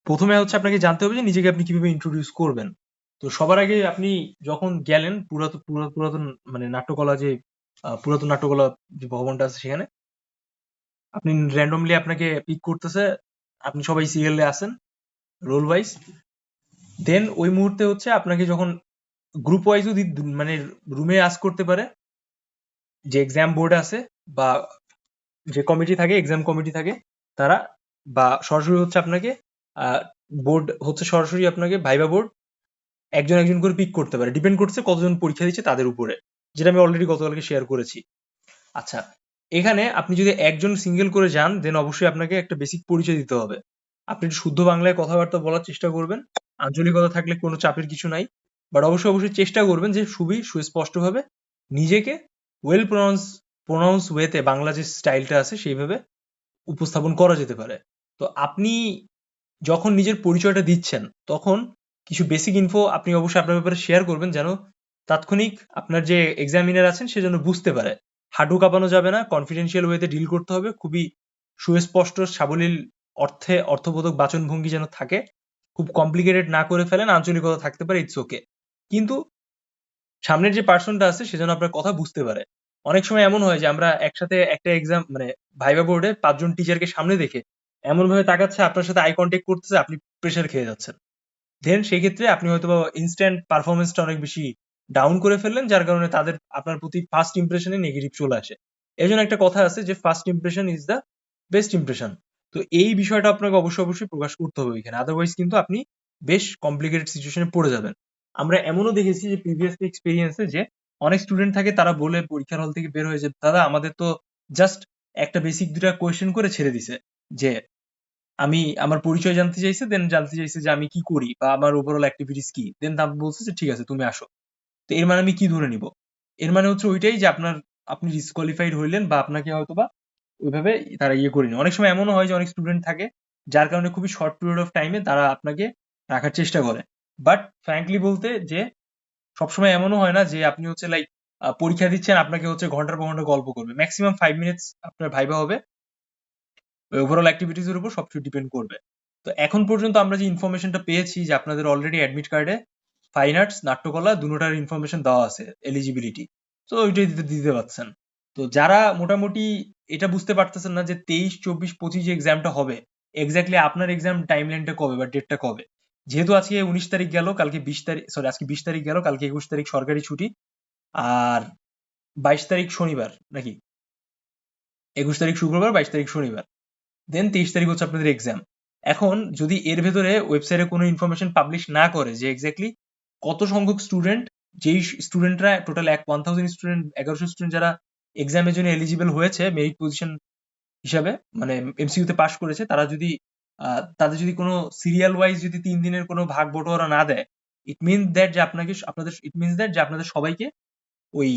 প্রথমে হচ্ছে আপনাকে জানতে হবে যে নিজেকে আপনি কিভাবে ইন্ট্রোডিউস করবেন। তো সবার আগে আপনি যখন গেলেন পুরাতন মানে নাট্যকলা যে পুরাতন নাট্যকলা যে ভবনটা আছে সেখানে আপনি র্যান্ডমলি আপনাকে পিক করতেছে, আপনি সবাই সিরিয়ালে আছেন রোল ওয়াইজ। দেন ওই মুহূর্তে হচ্ছে আপনাকে যখন গ্রুপ ওয়াইজও মানে রুমে আস্ক করতে পারে যে এক্সাম বোর্ড আছে বা যে কমিটি থাকে, এক্সাম কমিটি থাকে তারা, বা সরাসরি হচ্ছে আপনাকে বোর্ড হচ্ছে সরাসরি আপনাকে ভাইবা বোর্ড একজন একজন করে পিক করতে পারে, ডিপেন্ড করছে কতজন পরীক্ষা দিচ্ছে তাদের উপরে, যেটা আমি অলরেডি গতকালকে শেয়ার করেছি। আচ্ছা, এখানে আপনি যদি একজন সিঙ্গেল করে যান দেন অবশ্যই আপনাকে একটা বেসিক পরিচয় দিতে হবে। আপনি একটু শুদ্ধ বাংলায় কথাবার্তা বলার চেষ্টা করবেন, আঞ্চলিকতা থাকলে কোনো চাপের কিছু নাই, বাট অবশ্যই চেষ্টা করবেন যে খুবই সুস্পষ্টভাবে নিজেকে ওয়েল প্রনাউন্স ওয়েতে বাংলা যে স্টাইলটা আছে সেইভাবে উপস্থাপন করা যেতে পারে। তো আপনি যখন নিজের পরিচয়টা দিচ্ছেন তখন কিছু বেসিক ইনফো আপনি অবশ্যই আপনার ব্যাপারে শেয়ার করবেন, যেন তাৎক্ষণিক আপনার যে এক্সামিনার আছেন সে যেন বুঝতে পারে। হাঁটু কাঁপানো যাবে না, কনফিডেন্সিয়াল ওয়েতে ডিল করতে হবে, খুবই সুস্পষ্ট সাবলীল অর্থবোধক বাচনভঙ্গি যেন থাকে, খুব কমপ্লিকেটেড না করে ফেলেন, আঞ্চলিকতা থাকতে পারে, ইটস ওকে, কিন্তু সামনের যে পার্সনটা আছে সে যেন আপনার কথা বুঝতে পারে। অনেক সময় এমন হয় যে আমরা একসাথে একটা এক্সাম মানে ভাইবা বোর্ডে ৫ জন টিচারকে সামনে দেখে এমন ভাবে তাকাচ্ছে, আপনার সাথে আই কন্টাক্ট করতেছে, আপনি প্রেসার খেয়ে যাচ্ছেন। দেন সেই ক্ষেত্রে আপনি হয়তোবা ইনস্ট্যান্ট পারফরম্যান্সটা অনেক বেশি ডাউন করে ফেললেন, যার কারণে তাদের আপনার প্রতি ফার্স্ট ইমপ্রেশনে নেগেটিভ চলে আসে। এজন্য একটা কথা আছে যে first impression is the best impression. তো এই বিষয়টা আপনাকে অবশ্যই প্রকাশ করতে হবে এখানে, আদারওয়াইজ কিন্তু আপনি বেশ কমপ্লিকেটেড সিচুয়েশনে পড়ে যাবেন। আমরা এমনও দেখেছি যে প্রিভিয়াস এক্সপেরিয়েন্সে যে অনেক স্টুডেন্ট থাকে তারা বলে পরীক্ষার হল থেকে বের হয়ে যে দাদা আমাদের তো জাস্ট একটা বেসিক দুটা কোয়েশ্চেন করে ছেড়ে দিছে, যে আমি আমার পরিচয় জানতে চাইছে, দেন জানতে চাইছে যে আমি কি করি বা আমার ওভারঅল অ্যাক্টিভিটিস কি, দেন তা বলছে যে ঠিক আছে তুমি আসো। তো এর মানে আমি কি ধরে নিব? এর মানে হচ্ছে ওইটাই যে আপনি ডিসকোয়ালিফাইড হইলেন বা আপনাকে হয়তোবা ওইভাবে তারা ইয়ে করেনি। অনেক সময় এমনও হয় যে অনেক স্টুডেন্ট থাকে যার কারণে খুবই শর্ট পিরিয়ড অফ টাইমে তারা আপনাকে রাখার চেষ্টা করে। বাট ফ্র্যাঙ্কলি বলতে যে সবসময় এমনও হয় না যে আপনি হচ্ছে লাইক পরীক্ষা দিচ্ছেন আপনাকে হচ্ছে ঘন্টার পর ঘন্টা গল্প করবে। ম্যাক্সিমাম 5 মিনিটস আপনার ভাইবা হবে, ওভারঅল অ্যাক্টিভিটিস এর উপর সবকিছু ডিপেন্ড করবে। তো এখন পর্যন্ত আমরা যে ইনফরমেশনটা পেয়েছি যে আপনাদের অলরেডি অ্যাডমিট কার্ডে ফাইন আর্টস নাট্যকলা দুটোটার ইনফরমেশন দেওয়া আছে, এলিজিবিলিটি, তো ওইটাই দিতে দিতে পারছেন। তো যারা মোটামুটি এটা বুঝতে পারতেছেন না যে 23, 24, 25 যে এক্সামটা হবে এক্স্যাক্টলি আপনার এক্সাম টাইমলাইনটা কবে বা ডেটটা কবে, যেহেতু আজকে 19 তারিখ গেল, কালকে 20 তারিখ, সরি আজকে 20 তারিখ গেল, কালকে 21 তারিখ সরকারি ছুটি, আর 22 তারিখ শনিবার নাকি, 21 তারিখ শুক্রবার, 22 তারিখ শনিবার, দেন 23 তারিখ হচ্ছে আপনাদের এক্সাম। এখন যদি এর ভেতরে ওয়েবসাইটে কোনো ইনফরমেশন পাবলিশ না করে যে এক্স্যাক্টলি কত সংখ্যক স্টুডেন্ট, যেই স্টুডেন্টরা টোটাল 1000 স্টুডেন্ট, 1100 স্টুডেন্ট যারা এক্সামের জন্য এলিজিবল হয়েছে মেরিট পজিশন হিসাবে, মানে এমসিইউ তে পাশ করেছে, তারা যদি তাদের যদি কোনো সিরিয়াল ওয়াইজ যদি 3 দিনের কোনো ভাগ বটোয়ারা না দেয়, ইট মিনস দ্যাট যে আপনাদের সবাইকে ওই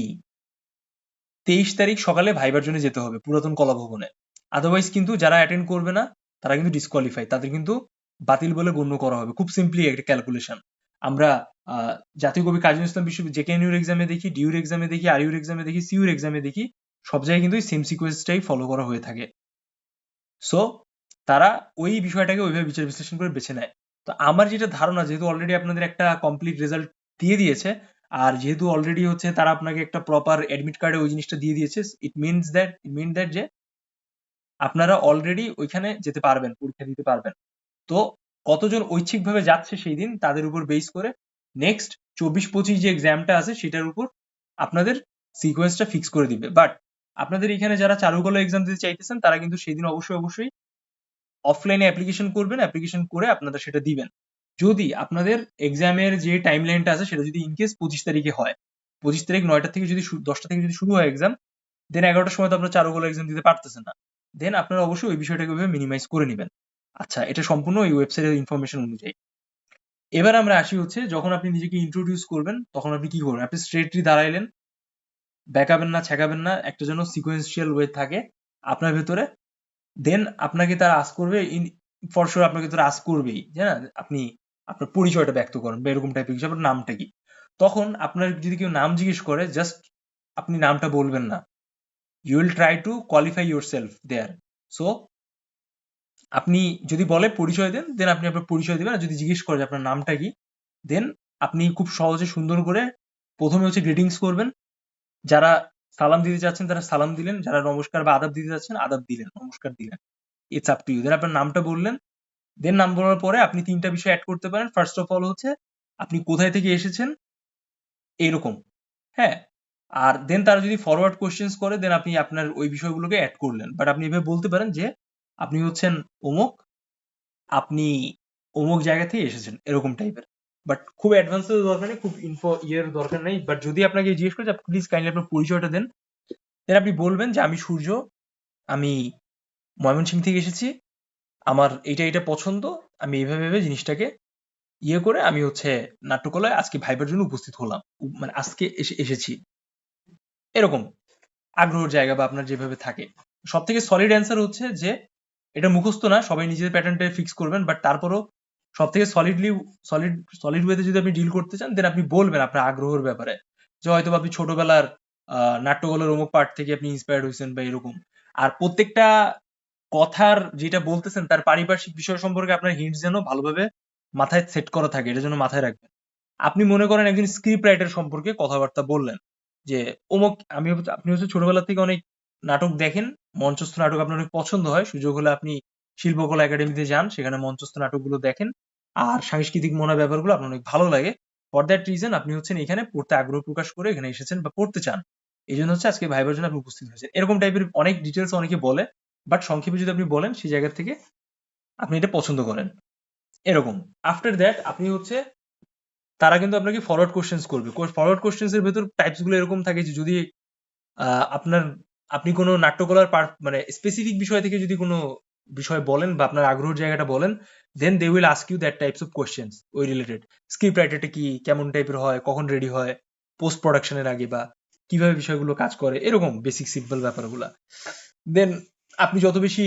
23 তারিখ সকালে ভাইবার জন্য যেতে হবে পুরাতন কলা ভবনে। আদারওয়াইজ কিন্তু যারা অ্যাটেন্ড করবে না তারা কিন্তু ডিসকোয়ালিফাই, তাদের কিন্তু বাতিল বলে গণ্য করা হবে। খুব সিম্পলি একটা ক্যালকুলেশন আমরা জাতীয় কবি কাজী নজরুল ইসলাম বিশ্ববিদ্যালয় জেকেএনইউর এক্সামে দেখি, ডিউর এক্সামে দেখি, আরইউর এক্সামে দেখি, সিইউর এক্সামে দেখি, সব জায়গায় কিন্তু সেম সিকোয়েন্সটাই ফলো করা হয়ে থাকে। সো তারা ওই বিষয়টাকে ওইভাবে বিচার বিশ্লেষণ করে বেছে নেয়। তো আমার যেটা ধারণা, যেহেতু অলরেডি আপনাদের একটা কমপ্লিট রেজাল্ট দিয়ে দিয়েছে, আর যেহেতু অলরেডি হচ্ছে তারা আপনাকে একটা প্রপার অ্যাডমিট কার্ডে ওই জিনিসটা দিয়ে দিয়েছে, ইট মিনস দ্যাট যে আপনারা অলরেডি ওইখানে যেতে পারবেন, পরীক্ষা দিতে পারবেন। তো কতজন ঐচ্ছিকভাবে যাচ্ছে সেই দিন তাদের উপর বেস করে নেক্সট 24-25 যে এক্সামটা আছে সেটার উপর আপনাদের সিকোয়েন্সটা ফিক্স করে দিবে। বাট আপনাদের এখানে যারা চারুকলা এক্সাম দিতে চাইতেছেন তারা কিন্তু সেই দিন অবশ্যই অফলাইনে অ্যাপ্লিকেশন করবেন, অ্যাপ্লিকেশন করে আপনারা সেটা দিবেন। যদি আপনাদের এক্সামের যে টাইম লাইনটা আছে সেটা যদি ইনকেস 25 তারিখে হয়, 25 তারিখ 9টা থেকে যদি 10টা থেকে যদি শুরু হয় এক্সাম, দেন 11টার সময় তো আপনার চারুকলা এক্সাম দিতে পারতেছেন না। দেন আপনারা অবশ্যই ওই বিষয়টাকে ওইভাবে মিনিমাইজ করে নেবেন। আচ্ছা, এটা সম্পূর্ণ ওই ওয়েবসাইটের ইনফরমেশন অনুযায়ী। এবার আমরা আসি হচ্ছে যখন আপনি নিজেকে ইন্ট্রোডিউস করবেন তখন আপনি কি করবেন? আপনি স্ট্রেটলি দাঁড়াইলেন, বেঁকাবেন না, ছেঁকাবেন না, একটা যেন সিকোয়েন্সিয়াল ওয়ে থাকে আপনার ভেতরে। দেন আপনাকে তারা আস্ক করবে, ফর শিওর আপনাকে তারা আস্ক করবেই, হ্যাঁ, আপনি আপনার পরিচয়টা ব্যক্ত করেন বা এরকম টাইপের কিছু, আপনার নামটা কি। তখন আপনার যদি কেউ নাম জিজ্ঞেস করে জাস্ট আপনি নামটা বলবেন না, you will try to qualify yourself there. So আপনি যদি বলে পরিচয় দেন, দেন আপনি আপনার পরিচয় দিবেন। আর যদি জিজ্ঞেস করে যে আপনার নামটা কি, দেন আপনি খুব সহজে সুন্দর করে প্রথমে হচ্ছে গ্রিটিংস করবেন। যারা সালাম দিতে চাচ্ছেন তারা সালাম দিলেন, যারা নমস্কার বা আদাব দিতে চাচ্ছেন আদাব দিলেন, নমস্কার দিলেন। It's up to you. Then আপনার নামটা বললেন, দেন নাম বলার পরে আপনি ৩ টা বিষয় এড করতে পারেন। ফার্স্ট অফ অল হচ্ছে আপনি কোথায় থেকে এসেছেন, এইরকম। হ্যাঁ? আর দেন তারা যদি ফরওয়ার্ড কোয়েশ্চেনস করে, দেন আপনি আপনার ওই বিষয়গুলোকে এড করলেন। বাট আপনি এভাবে বলতে পারেন যে আপনি হচ্ছেন অমুক, আপনি অমুক জায়গা থেকে এসেছেন, এরকম টাইপের। বাট খুব অ্যাডভান্স দরকার নেই, খুব ইয়ের দরকার নেই। বাট যদি আপনাকে জিজ্ঞেস করে যে প্লিজ কাইন্ডলি আপনার পরিচয়টা দেন, দেন আপনি বলবেন যে আমি সূর্য, আমি ময়মনসিংহ থেকে এসেছি, আমার এইটা এটা পছন্দ, আমি এইভাবে ভেবে জিনিসটাকে ইয়ে করে আমি হচ্ছে নাট্যকলায় আজকে ভাইবার জন্য উপস্থিত হলাম, মানে আজকে এসেছি, এরকম আগ্রহের জায়গা বা আপনার যেভাবে থাকে। সব থেকে সলিড অ্যান্সার হচ্ছে যে এটা মুখস্থ না, সবাই নিজের প্যাটার্নটা ফিক্স করবেন। বাট তারপরও সব থেকে সলিড সলিড ওয়েতে যদি আপনি ডিল করতে চান, দেন আপনি বলবেন আপনার আগ্রহের ব্যাপারে, যে হয়তো আপনি ছোটবেলার নাট্যকলার অমুক পার্ট থেকে আপনি ইন্সপায়ার্ড হয়েছেন বা এরকম। আর প্রত্যেকটা কথার যেটা বলতেছেন তার পারিপার্শ্বিক বিষয় সম্পর্কে আপনার হিন্টস যেন ভালোভাবে মাথায় সেট করা থাকে, এটা যেন মাথায় রাখবেন। আপনি মনে করেন একজন স্ক্রিপ্ট রাইটার সম্পর্কে কথাবার্তা বললেন যে অমুক, আপনি হচ্ছে ছোটবেলা থেকে অনেক নাটক দেখেন, মঞ্চস্থ নাটক আপনার অনেক পছন্দ হয়, সুযোগ হলে আপনি শিল্পকলা একাডেমিতে যান, সেখানে মঞ্চস্থ নাটকগুলো দেখেন, আর সাংস্কৃতিক মনা ব্যাপারগুলো আপনার অনেক ভালো লাগে। ফর দ্যাট রিজন আপনি হচ্ছেন এখানে পড়তে আগ্রহ প্রকাশ করে এখানে এসেছেন বা পড়তে চান, এই জন্য হচ্ছে আজকে ভাইবার জন্য আপনি উপস্থিত হয়েছেন, এরকম টাইপের অনেক ডিটেলস অনেকে বলে। বাট সংক্ষেপে যদি আপনি বলেন সেই জায়গা থেকে আপনি এটা পছন্দ করেন, এরকম। আফটার দ্যাট আপনি হচ্ছে তারা কিন্তু আপনাকে ফরওয়ার্ড কোশ্চেন্স করবে। ফরওয়ার্ড কোশ্চেন্স এর ভেতর টাইপস গুলো এরকম থাকে যে যদি আপনার আপনি কোনো নাট্যকলার মানে স্পেসিফিক বিষয় থেকে যদি কোনো বিষয় বলেন বা আপনার আগ্রহের জায়গাটা বলেন, then they will ask you that types of questions ওই রিলেটেড। স্ক্রিপ্ট রাইটারটা কি, কেমন টাইপের হয়, কখন রেডি হয়, পোস্ট প্রোডাকশনের আগে, বা কিভাবে বিষয়গুলো কাজ করে, এরকম বেসিক সিম্পল ব্যাপারগুলা। দেন আপনি যত বেশি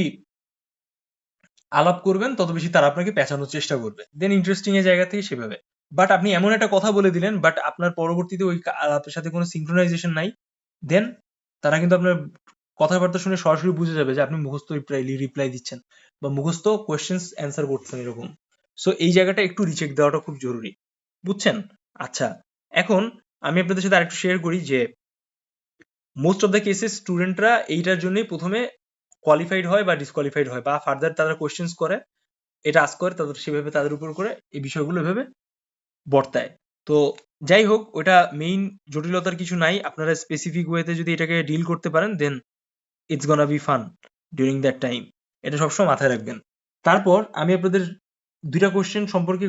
আলাপ করবেন তত বেশি তারা আপনাকে পেঁচানোর চেষ্টা করবে, দেন ইন্টারেস্টিং এর জায়গা থেকে সেভাবে। বাট আপনি এমন একটা কথা বলে দিলেন, বাট আপনার পরবর্তীতে ওই আলাপের সাথে কোনো সিঙ্ক্রোনাইজেশন নাই, দেন তারা কিন্তু আপনার কথাবার্তা শুনে সরাসরি বুঝে যাবে যে আপনি মুখস্থ রিপ্লাই দিচ্ছেন বা মুখস্থ কোয়েশ্চেন্স অ্যান্সার করছেন, এরকম। সো এই জায়গাটা একটু রিচেক দেওয়াটা খুব জরুরি, বুঝছেন? আচ্ছা, এখন আমি আপনাদের সাথে আরেকটু শেয়ার করি যে মোস্ট অফ দ্য কেসেস স্টুডেন্টরা এইটার জন্যই প্রথমে কোয়ালিফাইড হয় বা ডিসকোয়ালিফাইড হয়, বা ফার্দার তারা কোয়েশ্চেন্স করে, এটা আস্ক করে তাদের, সেভাবে তাদের উপর করে এই বিষয়গুলো এভাবে বর্তায়। তো যাই হোক, ওটা মেইন জটিলতার কিছু নাই। আপনারা স্পেসিফিক ওয়েতে যদি এটাকে ডিল করতে পারেন, then it's gonna be fun during that time. এটা সবসময় মাথায় রাখবেন। তারপর আমি আপনাদের ২ টা কোয়েশ্চেন সম্পর্কে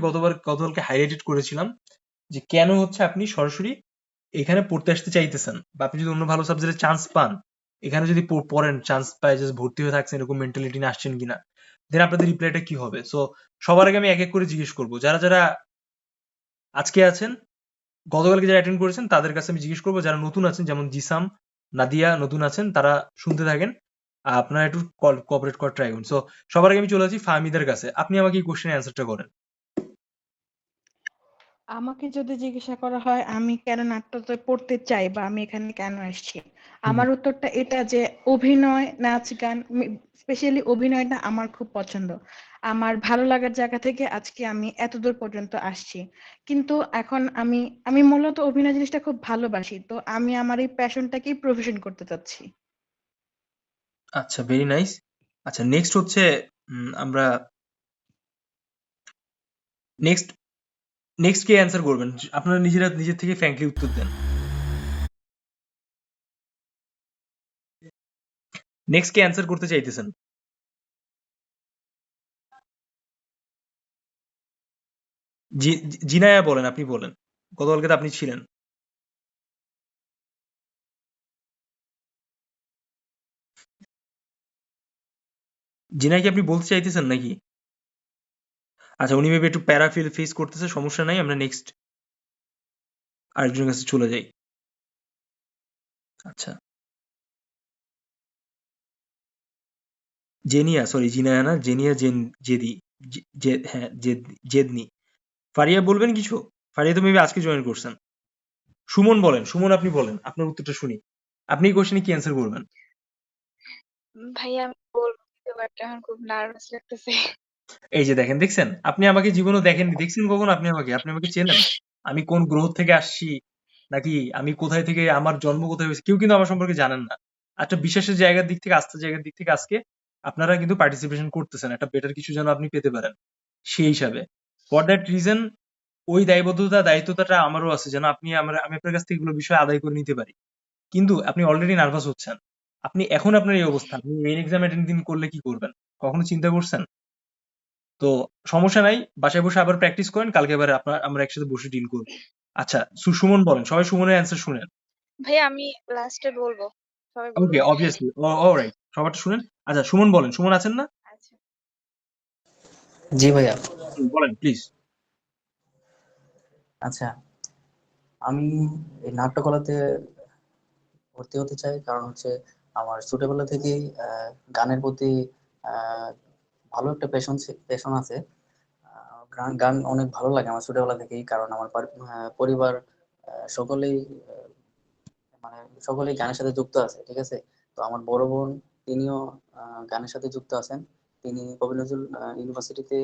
গতকালকে হাইলাইটেড করেছিলাম যে কেন হচ্ছে আপনি সরাসরি এখানে পড়তে আসতে চাইতেছেন, বা আপনি যদি অন্য ভালো সাবজেক্টে চান্স পান, এখানে যদি পড়েন, চান্স পায় জাস্ট ভর্তি হয়ে থাকছেন এরকম মেন্টালিটি নিয়ে আসছেন কিনা, দেন আপনাদের রিপ্লাইটা কি হবে? সো সবার আগে আমি এক এক করে জিজ্ঞেস করবো, যারা যারা আজকে আছেন, গতকালকে যারা অ্যাটেন্ড করেছেন তাদের কাছে আমি জিজ্ঞেস করবো, যারা নতুন আছেন যেমন জিসাম, নাদিয়া নতুন আছেন, তারা শুনতে থাকেন। আপনারা একটু কোঅপারেট করার ট্রাই করুন। সো সবার আগে আমি চলে আসি ফাহমিদের কাছে, আপনি আমাকে এই কোশ্চেনের অ্যান্সারটা করেন। আমাকে যদি জিজ্ঞাসা করা হয় আমি কেন নাট্যতে পড়তে চাই বা আমি এখানে কেন আসছি, হুম, আমার উত্তরটা এটা যে অভিনয়, নাচ, গান, স্পেশালি অভিনয়টা আমার খুব পছন্দ। আমার ভালো লাগার জায়গা থেকে আজকে আমি এতদূর পর্যন্ত আসছি। কিন্তু এখন আমি আমি মূলত অভিনয় জিনিসটা খুব ভালোবাসি, তো আমি আমার এই প্যাশনটাকেই প্রফেশন করতে চাচ্ছি। আচ্ছা, ভেরি নাইস। আচ্ছা, নেক্সট হচ্ছে আমরা নেক্সট নেক্সট কে অ্যান্সার করবেন? আপনারা নিজেরা নিজের থেকে ফ্র্যাঙ্কলি উত্তর দেন। নেক্সট কে অ্যান্সার করতে চাইতেছেন? জিনায়া বলেন, আপনি বলেন, গতকালকে তো আপনি ছিলেন। জিনায় কি আপনি বলতে চাইতেছেন নাকি? আচ্ছা, উনি মেবি একটু প্যারা ফেস করতেছে, সমস্যা নাই, আমরা নেক্সট আরেকজনের কাছে চলে যাই। আচ্ছা, জেনিয়া, সরি জিনায়া না, জেনিয়া, জেদি, হ্যাঁ জেদনি। ফারিয়া বলবেন কিছু? ফারিয়া তো মেবি আজকে জয়েন করছেন। সুমন বলেন, সুমন আপনি বলেন, আপনার উত্তরটা শুনি। আপনি এই কোশ্চেনে কি অ্যান্সার করবেন? ভাইয়া আমি বলবো, বাট এখন খুব নার্ভাস লাগতেছে। এই যে দেখেন, দেখছেন? আপনি আমাকে জীবনেও দেখেননি। দেখছেন কখনো আপনি আমাকে? আপনি আমাকে চেনেন? আমি কোন গ্রহ থেকে আসছি? নাকি আমি কোথায় থেকে, আমার জন্ম কোথায় হয়েছে? কেউ কিন্তু আমার সম্পর্কে জানেন না। একটা বিশ্বাসের জায়গার দিক থেকে, আস্থার জায়গার দিক থেকে আজকে আপনারা কিন্তু পার্টিসিপেশন করতেছেন। একটা বেটার কিছু যেন আপনি পেতে পারেন। সেই হিসাবে। ফর দ্যাট রিজন ওই দায়বদ্ধতা, দায়িত্বটা আমারও আছে যেন আমি আপনার কাছ থেকে এগুলো বিষয় আদায় করে নিতে পারি। কিন্তু আপনি অলরেডি নার্ভাস হচ্ছেন। আপনি এখন আপনার এই অবস্থা। আপনি মেইন এক্সাম অ্যাটেন্ড দিন করলে কি করবেন? কখনো চিন্তা করছেন? তো সমস্যা নাই। বাসায় বসে আবার প্র্যাকটিস করেন। কালকে এবার আমরা একসাথে বসে ডিল করব। আচ্ছা, সুমন বলেন। সবাই সুমনের অ্যান্সার শুনেন। ভাইয়া আমি লাস্টে বলবো, সবাই ওকে, বলুক। অবভিয়াসলি। অলরাইট। সবারটা শুনেন। আচ্ছা, সুমন বলেন। সুমন আছেন না? আচ্ছা, জি ভাইয়া। বলেন প্লিজ। আচ্ছা, আমি এই নাট্যকলাতে ভর্তি হতে চাই, কারণ হচ্ছে আমার ছোটবেলা থেকেই গানের প্রতি আহ, ভালো একটা পেশন আছে। গান গান অনেক ভালো লাগে আমার ছোটবেলা থেকেই, কারণ আমার পরিবার সকলেই মানে সকলেই গানের সাথে যুক্ত আছে, ঠিক আছে। তো আমার বড় বোন, তিনিও গানের সাথে যুক্ত আছেন। তিনি কবি নজরুল ইউনিভার্সিটিতে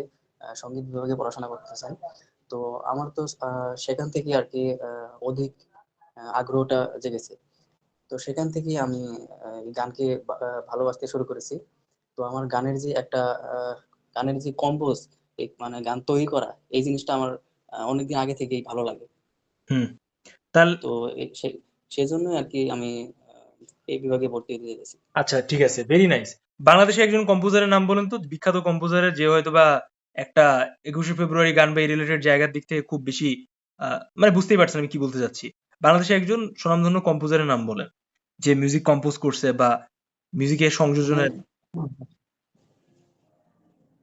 সঙ্গীত বিভাগে পড়াশোনা করতেছেন। তো আমার তো সেখান থেকে আর কি অধিক আগ্রহটা জেগেছে। তো সেখান থেকেই আমি এই গানকে ভালোবাসতে শুরু করেছি। তো আমার আহ, গানের যে কম্পোজ, মানে গান তৈরি করা, এই জিনিসটা আমার অনেকদিন আগে থেকেই ভালো লাগে। হুম। তাহলে তো সেজন্যই আর কি আমি আহ, এই বিভাগে ভর্তি হতে চেয়েছি। আচ্ছা, ঠিক আছে। Very nice. বাংলাদেশে একজন কম্পোজারের নাম বলেন তো, বিখ্যাত কম্পোজারের, যে হয়তোবা একটা ২১শে ফেব্রুয়ারি গান বা এই রিলেটেড জায়গার দিক থেকে খুব বেশি মানে বুঝতেই পারছেন আমি কি বলতে চাচ্ছি। বাংলাদেশে একজন স্বনামধন্য কম্পোজারের নাম বলেন, যে মিউজিক কম্পোজ করছে বা মিউজিকের মানে সংযোজনের।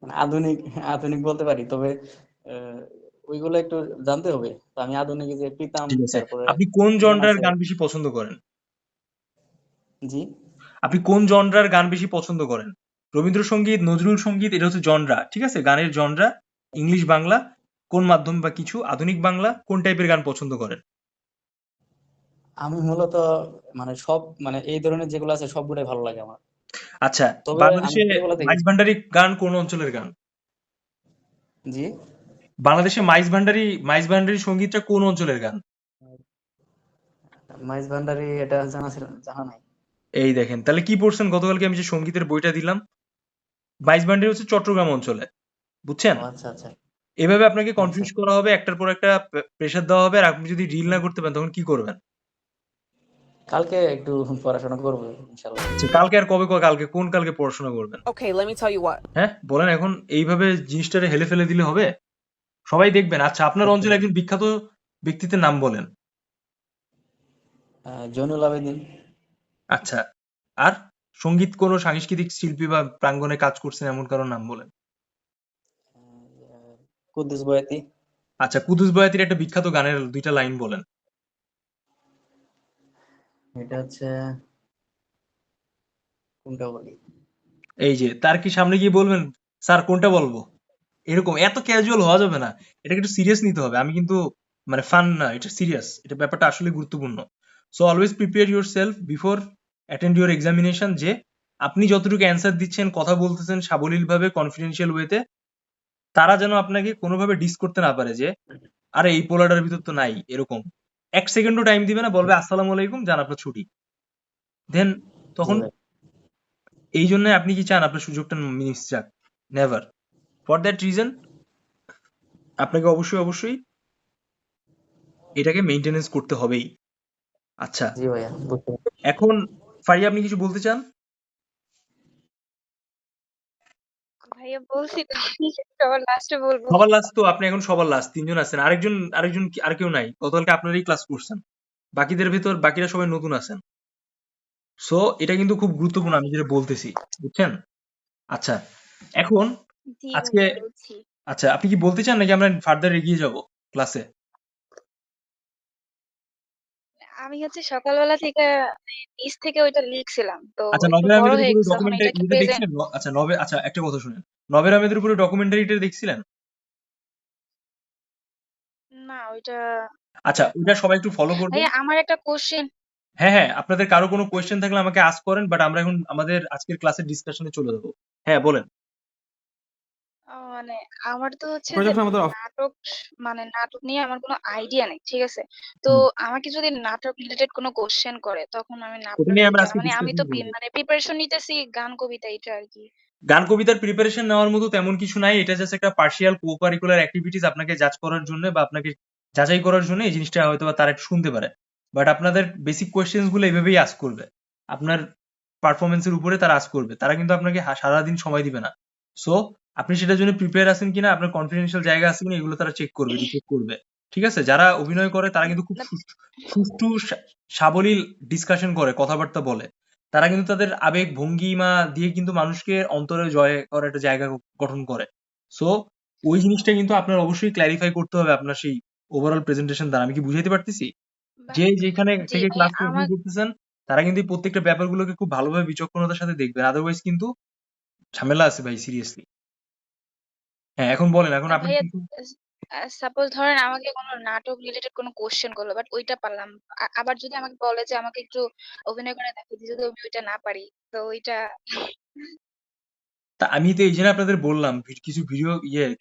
মানে আধুনিক আধুনিক বলতে পারি, তবে আহ, ওইগুলো একটু জানতে হবে। তো আমি আধুনিক যে প্রীতম, ঠিক আছে। তারপরে আপনি কোন ইমন জনরার আছে। গান বেশি পছন্দ করেন? জি। আপনি কোন জনরার গান বেশি পছন্দ করেন? রবীন্দ্রসঙ্গীত, নজরুল সঙ্গীত, এটা হচ্ছে জনরা। ঠিক আছে? গানের জনরা। ইংলিশ, বাংলা, কোন মাধ্যম বা কিছু, আধুনিক বাংলা, কোন টাইপের গান পছন্দ করেন? আমি মূলত মানে সব, মানে এই ধরনের যেগুলো আছে সবগুলোই ভালো লাগে আমার। আচ্ছা, তবে আমি বাংলাদেশে ছোটবেলা থেকে। মাইজ ভান্ডারি গান কোন অঞ্চলের গান? জি। বাংলাদেশে মাইজ ভান্ডারি সঙ্গীতটা কোন অঞ্চলের গান? মাইজ ভান্ডারি এটা জানা নাই। এই দেখেন, তাহলে কি পড়ছেন গতকালকে আমি যে সঙ্গীতের বইটা দিলাম? মাইজ ভান্ডারি হচ্ছে চট্টগ্রাম অঞ্চলে। বুঝছেন? ও আচ্ছা আচ্ছা। এভাবে আপনাকে আচ্ছা, কনফিউজ করা হবে, একটার পর একটা প্রেশার দেওয়া হবে, আর আপনি যদি ডিল না করতে পারেন তখন কি করবেন? কালকে একটু পড়াশোনা করবো ইনশাল্লাহ। আচ্ছা, কালকে আর কবে কালকে কোন কালকে পড়াশোনা করবেন? Okay, let me tell you what. হ্যাঁ, বলেন এখন। এইভাবে জিনিসটারে হেলে ফেলে দিলে হবে? সবাই দেখবেন। আচ্ছা, আপনার আচ্ছা, অঞ্চলে একজন বিখ্যাত ব্যক্তিত্বের নাম বলেন। জয়নুল আবেদিন। আচ্ছা, আর সঙ্গীত কোনো সাংস্কৃতিক শিল্পী বা প্রাঙ্গণে কাজ করছেন এমন কারো নাম বলেন। কুদ্দুস বয়াতি। আচ্ছা, কুদুস বয়াতির একটা বিখ্যাত গানের ২টা লাইন বলেন। এটা হচ্ছে, কোনটা বলি? এই যে, তার কি সামনে গিয়ে বলবেন, স্যার কোনটা বলবো? এরকম এত ক্যাজুয়াল হওয়া যাবে না। এটাকে একটু সিরিয়াস নিতে হবে। আমি কিন্তু মানে ফান না, এটা সিরিয়াস। এটা ব্যাপারটা আসলে গুরুত্বপূর্ণ। So always prepare yourself before attend your examination, যে আপনি যতটুকু অ্যান্সার দিচ্ছেন, কথা বলতেছেন সাবলীলভাবে, কনফিডেন্সিয়াল ওয়েতে, তারা যেন আপনাকে কোনোভাবে ডিস করতে না পারে যে, আরে এই পোলাটার ভিতর তো নাই এরকম। ১ সেকেন্ডও টাইম দিবে না, বলবে আসসালামু আলাইকুম, যান আপনার ছুটি। দেন জি তখন ভাই। এই জন্য আপনি কি চান আপনার সুযোগটা মিস যাক? নেভার। ফর দ্যাট রিজন আপনাকে অবশ্যই এটাকে মেইনটেনেন্স করতে হবেই। আচ্ছা, জি ভাইয়া, বুঝতে পারছি। এখন ফারিয়া, আপনি কিছু বলতে চান? ভাইয়া বলছি তো সবার লাস্টে বলবো। সবার লাস্ট তো আপনি, এখন সবার লাস্ট ৩ জন আছেন। আরেকজন আর কেউ নাই। গতকালকে আপনারাই ক্লাস করছেন। বাকিদের ভেতর বাকিরা সবাই নতুন আছেন। সো এটা কিন্তু খুব গুরুত্বপূর্ণ আমি যেটা বলতেছি। বুঝছেন? আচ্ছা, এখন জি আজকে ভাইয়া বুঝছি। আচ্ছা, আপনি কি বলতে চান নাকি আমরা ফার্দার এগিয়ে যাব ক্লাসে? আমি হচ্ছে সকালবেলা থেকে নিচ থেকে ওইটা লিখছিলাম, তো আচ্ছা, একটু নভের বড় আহমেদের হয়ে উপরে গেছে, এখন এটা ডকুমেন্টারি একটু ইয়েটা প্রেজেন্ট। দেখছিলেন? আচ্ছা, একটা কথা শুনেন। নভের আহমেদের উপরে ডকুমেন্টারিটা দেখছিলেন? না ওইটা আচ্ছা, ওইটা সবাই একটু ফলো করবেন। ভাইয়া আমার একটা কোশ্চেন। হ্যাঁ, হ্যাঁ, আপনাদের কারো কোনো কোয়েশ্চেন থাকলে আমাকে আস্ক করেন। বাট আমরা এখন আমাদের আজকের ক্লাসের ডিসকাশনে চলে যাবো। হ্যাঁ, বলেন। মানে আমার তো হচ্ছে আপনারা যে যখন আমাদের নাটক মানে নাটক নিয়ে আমার কোনো আইডিয়া নেই। ঠিক আছে? তো হুম। আমাকে যদি নাটক রিলেটেড কোনো কোয়েশ্চেন করে তখন আমি ওটা নাটক নিয়ে আমরা এটা আজকে মানে আমি ডিসকাশন তো করব। মানে প্রিপারেশন নিতেছি গান কবিতা এটা আরকি। গান কবিতার প্রিপারেশন নেওয়ার মতো তেমন কিছু নাই। এটা জাস্ট একটা পার্সিয়াল কো-কারিকুলার অ্যাক্টিভিটিস আপনাকে জাজ করার জন্য বা আপনাকে যাচাই করার জন্য এই জিনিসটা হয়তোবা তারা একটু শুনতে পারে। বাট আপনাদের বেসিক কোয়েশ্চেনস গুলো এভাবেই আস্ক করবে। আপনার পারফরম্যান্স এর উপরে তারা আস্ক করবে। তারা কিন্তু আপনাকে সারাদিন সময় দিবে না। সো আপনি সেটার জন্য প্রিপেয়ার আছেন কিনা, আপনার কনফিডেন্সিয়াল জায়গা আছে কিনা এগুলো তারা চেক করবে, রিচেক করবে। ঠিক আছে? যারা অভিনয় করে তারা কিন্তু খুব না সুষ্ঠু সাবলীল ডিসকাশন করে, কথাবার্তা বলে। তারা কিন্তু তাদের আবেগ ভঙ্গিমা দিয়ে কিন্তু মানুষকে অন্তরে জয় করার একটা জায়গা গঠন করে। সো ওই জিনিসটা কিন্তু আপনার অবশ্যই ক্ল্যারিফাই করতে হবে আপনার সেই ওভারঅল প্রেজেন্টেশন দ্বারা। আমি কি বুঝাইতে পারতেছি? বা যে যেখানে জি থেকে ভাইয়া ক্লাসটা আমার অ্যাটেন্ড করতেছেন তারা কিন্তু এই প্রত্যেকটা ব্যাপারগুলোকে খুব ভালোভাবে বিচক্ষণতার সাথে দেখবেন। আদারওয়াইজ কিন্তু ঝামেলা আছে ভাই, সিরিয়াসলি। হ্যাঁ, এখন বলেন, এখন আপনার ভাইয়া কিছু সাপোজ ধরেন আমাকে কোনো নাটক রিলেটেড কোনো কোশ্চেন করলো বাট ওইটা পারলাম। আবার যদি আমাকে বলে যে আমাকে একটু অভিনয় করে দেখাইতে যদি আমি ওইটা না পারি তো ওইটা তা আমি তো এই জন্য আপনাদের বললাম কিছু ভিডিও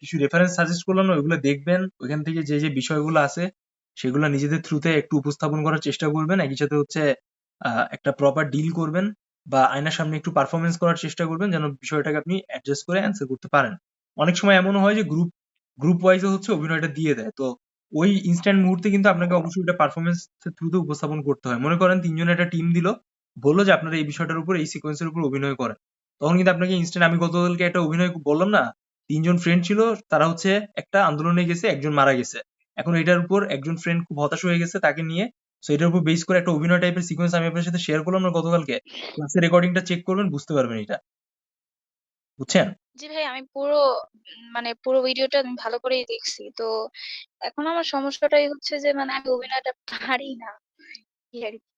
কিছু রেফারেন্স সাজেস্ট করলাম না, ওইগুলো দেখবেন। ওইখান থেকে যে যে বিষয়গুলো আছে সেগুলো নিজেদের থ্রুতে একটু উপস্থাপন করার চেষ্টা করবেন। একই সাথে হচ্ছে একটা প্রপার ডিল করবেন বা আয়নার সামনে একটু পারফরমেন্স করার চেষ্টা করবেন যেন বিষয়টাকে আপনি অ্যাডজাস্ট করে অ্যান্সার করতে পারেন। অনেক সময় এমনও হয় যে গ্রুপ ওয়াইজে হচ্ছে অভিনয়টা দিয়ে দেয়। তো ওই ইনস্ট্যান্ট মুহূর্তে কিন্তু আপনাকে অবশ্যই এটা পারফরমেন্স থ্রুতে উপস্থাপন করতে হয়। মনে করেন ৩ জনের একটা টিম দিল, বলল যে আপনারা এই বিষয়টার উপর এই সিকোয়েন্সের উপর অভিনয় করেন। তখন কিন্তু আপনাকে ইনস্ট্যান্ট, আমি গতকালকে একটা অভিনয় বললাম না, ৩ জন ফ্রেন্ড ছিল, তারা হচ্ছে একটা আন্দোলনে গেছে, একজন মারা গেছে। এখন এটার উপর একজন ফ্রেন্ড খুব হতাশ হয়ে গেছে, তাকে নিয়ে সো এটার উপর বেস করে একটা অভিনয় টাইপের সিকোয়েন্স আমি আপনার সাথে শেয়ার করলাম না গতকালকে। ক্লাসের রেকর্ডিংটা চেক করবেন, বুঝতে পারবেন এটা। বুঝছেন? জি ভাই আমি পুরো মানে পুরো ভিডিওটা আমি ভালো করেই দেখছি। তো এখন আমার সমস্যাটাই হচ্ছে যে মানে আমি অভিনয়টা পারি না। এই আর কি।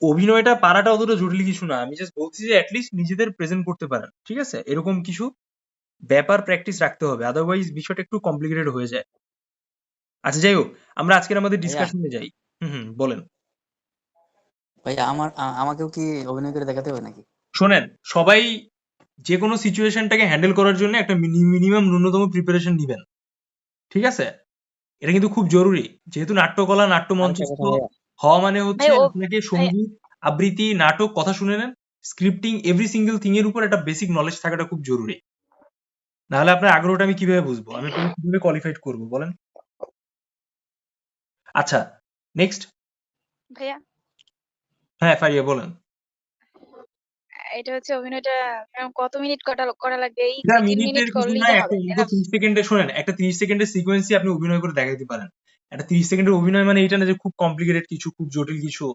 অভিনয়টা পারাটা অতটা জটিল কিছু না। আমি জাস্ট বলছি যে এটলিস্ট নিজেদের প্রেজেন্ট করতে পারেন। ঠিক আছে? এরকম কিছু ব্যাপার প্র্যাকটিস রাখতে হবে। আদারওয়াইজ বিষয়টা একটু কমপ্লিকেটেড হয়ে যায়। আচ্ছা, যাই হোক, আমরা আজকের আমাদের ভাইয়া ডিসকাশনে যাই। বলেন। ভাইয়া আমাকেও কি অভিনয় করে দেখাতে হবে নাকি? শোনেন, সবাই যেকোনো সিচুয়েশনটাকে হ্যান্ডেল করার জন্য একটা মিনিমাম ন্যূনতম প্রিপারেশন নিবেন। ঠিক আছে? এটা কিন্তু খুব জরুরি। যেহেতু নাট্যকলা, নাট্য আরেকটা মঞ্চস্থ কথা ভাইয়া, হওয়া মানে ভাই হচ্ছে ও আপনাকে ভাই সঙ্গীত, আবৃত্তি, নাটক, কথা শুনে নেন, স্ক্রিপ্টিং, এভরি সিঙ্গেল থিং এর উপর একটা বেসিক নলেজ থাকাটা খুব জরুরি। নাহলে আপনার আগ্রহটা আমি কিভাবে বুঝবো? আমি আপনাকে কিভাবে কোয়ালিফাইড করবো বলেন? আচ্ছা, নেক্সট। ভাইয়া হ্যাঁ, ফারিয়া বলেন। এটা হচ্ছে অভিনয়টা কত মিনিট করা লাগবে? এই এটা ২-৩ মিনিট মিনিটের কিছু করলেই না, তো একটা হবে। অন্তত এনাফ। ৩০ সেকেন্ডের, শোনেন, একটা ৩০ সেকেন্ডের সিকোয়েন্সই আপনি অভিনয় করে দেখাইতে পারেন। একটা ৩০ সেকেন্ডের অভিনয় মানে এটা না যে খুব কমপ্লিকেটেড কিছু, খুব জটিল কিছু।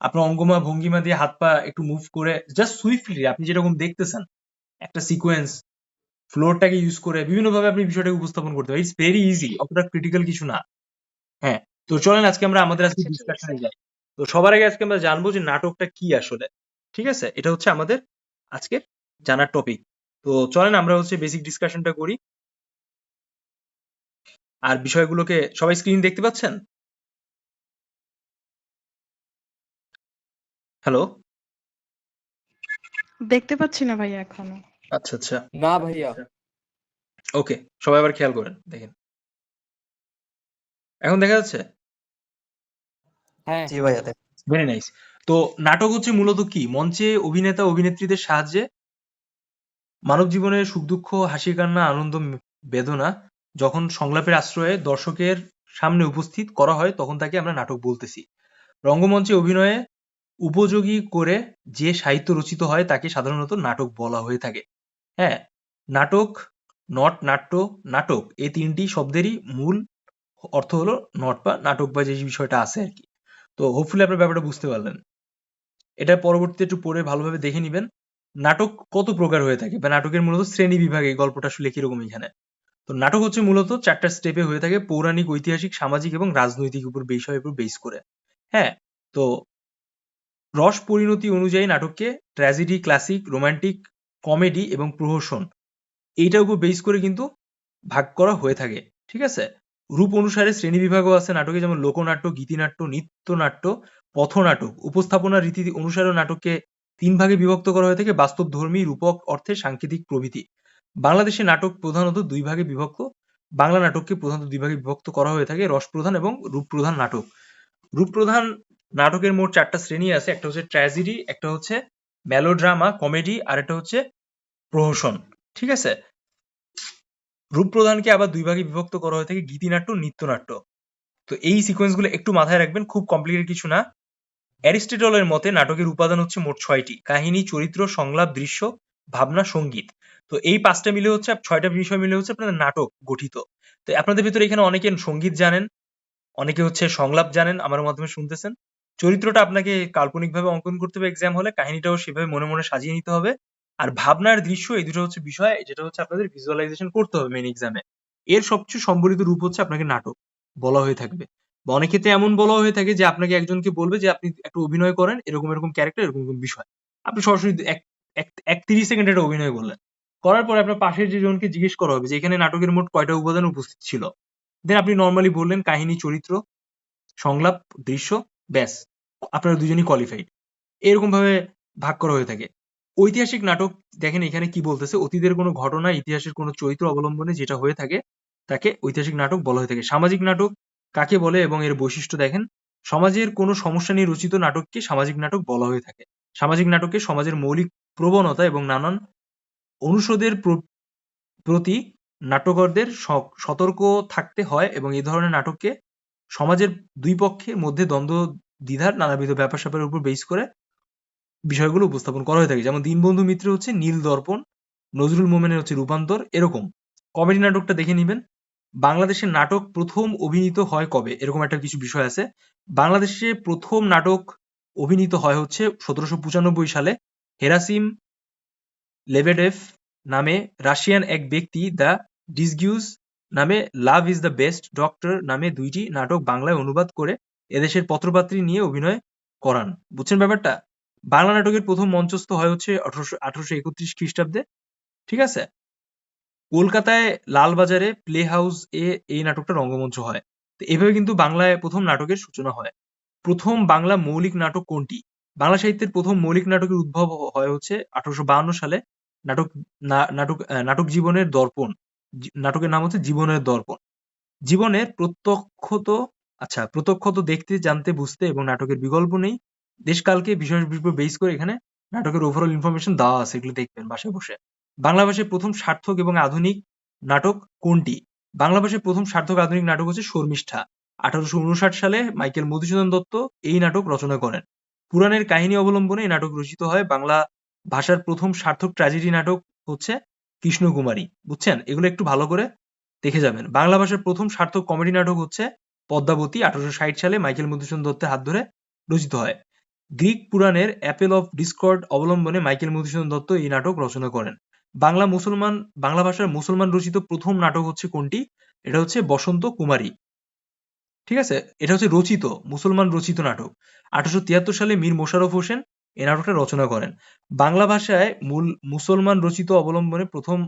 আপনার অঙ্গমা ভঙ্গিমা দিয়ে হাত পা একটু মুভ করে জাস্ট সুইফটলি আপনি যেরকম দেখতেছেন একটা সিকোয়েন্স ফ্লোরটাকে ইউজ করে বিভিন্নভাবে আপনি বিষয়টাকে উপস্থাপন করতে পারেন। ইটস ভেরি ইজি, অতটা ক্রিটিক্যাল কিছু না। হ্যাঁ, তো চলেন আজকে আমরা আমাদের আজকে আচ্ছা ঠিক আছে। ডিসকাশনে যাই। তো সবার আগে আজকে আমরা জানবো যে নাটকটা কি আসলে। ঠিক আছে? এটা হচ্ছে আমাদের আজকের জানার টপিক। তো চলেন আমরা হচ্ছে বেসিক ডিসকাশনটা করি। আর বিষয়গুলোকে সবাই স্ক্রিন দেখতে পাচ্ছেন? হ্যালো? দেখতে পাচ্ছি না ভাইয়া এখনো। আচ্ছা, আচ্ছা। না ভাইয়া। ওকে, সবাই আবার খেয়াল করেন। দেখেন। এখন দেখা যাচ্ছে? হ্যাঁ। জি ভাইয়া দেখ। Very nice. তো নাটক হচ্ছে মূলত কি? মঞ্চে অভিনেতা অভিনেত্রীদের সাহায্যে মানব জীবনের সুখ-দুঃখ, হাসি-কান্না, আনন্দ, বেদনা যখন সংলাপের আশ্রয়ে দর্শকের সামনে উপস্থিত করা হয় তখন তাকে আমরা নাটক বলতেছি। রঙ্গমঞ্চে অভিনয়ে উপযোগী করে যে সাহিত্য রচিত হয় তাকে সাধারণত নাটক বলা হয়ে থাকে। হ্যাঁ, নাটক, নট, নাট্য, নাটক এই ৩ টি শব্দেরই মূল অর্থ হলো নট বা নাটক বা যে বিষয়টা আছে আরকি। তো হোপফুলি আপনারা ব্যাপারটা বুঝতে পারলেন। এটা পরবর্তীতে একটু পড়ে ভালোভাবে দেখে নিবেন। নাটক কত প্রকার হয়ে থাকে বা নাটকের মূলত শ্রেণী বিভাগে এই গল্পটা আসলে কিরকম এখানে। তো নাটক হচ্ছে মূলত ৪ টা স্টেপে হয়ে থাকে, পৌরাণিক, ঐতিহাসিক, সামাজিক এবং রাজনৈতিক বিষয়ের উপর বেস করে। হ্যাঁ? তো রস পরিণতি অনুযায়ী নাটককে ট্র্যাজেডি, ক্লাসিক, রোমান্টিক, কমেডি এবং প্রহসন এইটার উপর বেস করে কিন্তু ভাগ করা হয়ে থাকে। ঠিক আছে? রূপ অনুসারে শ্রেণীবিভাগও আছে নাটকে, যেমন লোকনাট্য, গীতিনাট্য, নৃত্যনাট্য, পথনাটক। উপস্থাপনার রীতি অনুসারেও নাটককে তিন ভাগে বিভক্ত করা হয়ে থাকে: বাস্তবধর্মী, রূপক অর্থে, সাংকেতিক প্রভৃতি। বাংলাদেশে নাটক প্রধানত দুই ভাগে বিভক্ত। বাংলা নাটককে প্রধানত দুই ভাগে বিভক্ত করা হয়ে থাকে: রসপ্রধান এবং রূপপ্রধান নাটক। রূপপ্রধান নাটকের মোট 4টা শ্রেণী আছে: একটা হচ্ছে ট্র্যাজেডি, একটা হচ্ছে মেলোড্রামা কমেডি, আর একটা হচ্ছে প্রহসন। ঠিক আছে? রূপপ্রধানকে আবার দুই ভাগে বিভক্ত করা হয়ে থাকে: গীতিনাট্য, নৃত্যনাট্য। তো এই সিকোয়েন্সগুলো একটু মাথায় রাখবেন, খুব কমপ্লিকেটেড কিছু না। অ্যারিস্টটলের মতে নাটকের উপাদান হচ্ছে মোট 6টি: কাহিনী, চরিত্র, সংলাপ, দৃশ্য, ভাবনা, সঙ্গীত। তো এই 5টা মিলে হচ্ছে 6টা বিষয় মিলে হচ্ছে আপনাদের নাটক গঠিত। তো আপনাদের ভিতরে এখানে অনেকে সঙ্গীত জানেন, অনেকে হচ্ছে সংলাপ জানেন, আমার মাধ্যমে শুনতেছেন। চরিত্রটা আপনাকে কাল্পনিকভাবে অঙ্কন করতে হবে এক্সাম হলে, কাহিনীটাও সেভাবে মনে মনে সাজিয়ে নিতে হবে। আর ভাবনার দৃশ্য, এই দুটো হচ্ছে বিষয় যেটা হচ্ছে আপনাদের ভিজুয়ালাইজেশন করতে হবে মেইন এক্সামে। এর সবচেয়ে সম্বলিত রূপ হচ্ছে আপনাকে নাটক বলা হয়ে থাকবে। বা অনেক ক্ষেত্রে এমন বলা হয়ে থাকে যে আপনাকে একজনকে বলবে যে আপনি একটা অভিনয় করেন, এরকম এরকম ক্যারেক্টার, এরকম এরকম বিষয়। আপনি সরাসরি এক এক এক 30 সেকেন্ড একটা অভিনয় করলেন। করার পরে আপনার পাশের যে জনকে জিজ্ঞেস করা হবে যে এখানে নাটকের মোট কয়টা উপাদান উপস্থিত ছিল। দেন আপনি নরমালি বললেন কাহিনী, চরিত্র, সংলাপ, দৃশ্য, ব্যাস। আপনারা দুজনই কোয়ালিফাইড। এরকম ভাবে ভাগ করা হয়ে থাকে। ঐতিহাসিক নাটক দেখেন এখানে কি বলতেছে: অতীতের কোনো ঘটনা, ইতিহাসের কোনো চরিত্র অবলম্বনে যেটা হয়ে থাকে তাকে ঐতিহাসিক নাটক বলা হয়ে থাকে। সামাজিক নাটক কাকে বলে এবং এর বৈশিষ্ট্য দেখেন। সমাজের কোনো সমস্যা নিয়ে রচিত নাটককে সামাজিক নাটক বলা হয়ে থাকে। সামাজিক নাটকে সমাজের মৌলিক প্রবণতা এবং নানান অনুষদের প্রতি নাট্যকারদের সতর্ক থাকতে হয় এবং এই ধরনের নাটককে সমাজের দুই পক্ষের মধ্যে দ্বন্দ্ব, দ্বিধার নানাবিধ ব্যাপার-স্যাপারের উপর বেস করে বিষয়গুলো উপস্থাপন করা হয়ে থাকে। যেমন দীনবন্ধু মিত্রের হচ্ছে নীল দর্পণ, নজরুল মোমেনের হচ্ছে রূপান্তর, এরকম। কমেডি নাটকটা দেখে নিবেন। বাংলাদেশের নাটক প্রথম অভিনীত হয় কবে? এরকম একটা কিছু বিষয় আছে। বাংলাদেশে প্রথম নাটক অভিনীত হয় হচ্ছে 1795 সালে। হেরাসিম লেবেডেভ নামে রাশিয়ান এক ব্যক্তি দ্য ডিসগিউজ নামে love is the best doctor নামে 2টি নাটক বাংলায় অনুবাদ করে এদেশের পত্রপাত্রী নিয়ে অভিনয় করান। বুঝছেন ব্যাপারটা? বাংলা নাটকের প্রথম মঞ্চস্থ হয় হচ্ছে 1831 খ্রিস্টাব্দে। ঠিক আছে? কলকাতায় লালবাজারে প্লে হাউস এ এই নাটকটা রঙ্গমঞ্চ হয়। তো এভাবে কিন্তু বাংলায় প্রথম নাটকের সূচনা হয়। প্রথম বাংলা মৌলিক নাটক কোনটি? বাংলা সাহিত্যের প্রথম মৌলিক নাটকের উদ্ভব হয় হচ্ছে 1852 সালে। নাটক জীবনের দর্পণ। নাটকের নাম হচ্ছে জীবনের দর্পণ। জীবনের প্রত্যক্ষত দেখতে, জানতে, বুঝতে এবং নাটকের বিকল্প নেই। দেশকালকে বিষয়ের উপর বেস করে এখানে নাটকের ওভারঅল ইনফরমেশন দেওয়া আছে, এগুলো দেখবেন বাসায় বসে। বাংলা ভাষায় প্রথম সার্থক এবং আধুনিক নাটক কোনটি? বাংলা ভাষায় প্রথম সার্থক আধুনিক নাটক হচ্ছে শর্মিষ্ঠা। 1859 সালে মাইকেল মধুসূদন দত্ত এই নাটক রচনা করেন। পুরাণের কাহিনী অবলম্বনে এই নাটক রচিত হয়। বাংলা ভাষার প্রথম সার্থক ট্র্যাজেডি নাটক হচ্ছে কৃষ্ণকুমারী। বুঝছেন? এগুলো একটু ভালো করে দেখে যাবেন। বাংলা ভাষার প্রথম সার্থক কমেডি নাটক হচ্ছে পদ্মাবতী। 1860 সালে মাইকেল মধুসূদন দত্তের হাত ধরে রচিত হয়। গ্রিক পুরাণের অ্যাপেল অফ ডিসকর্ড অবলম্বনে মাইকেল মধুসূদন দত্ত এই নাটক রচনা করেন। বাংলা ভাষার মুসলমান রচিত প্রথম নাটক হচ্ছে কোনটি? এটা হচ্ছে বসন্ত কুমারী। ঠিক আছে? এটা হচ্ছে রচিত, মুসলমান রচিত নাটক। 1873 সালে মীর মোশাররফ হোসেন এই নাটকটা রচনা করেন। বাংলা ভাষায় মুসলমান রচিত অবলম্বনে প্রথম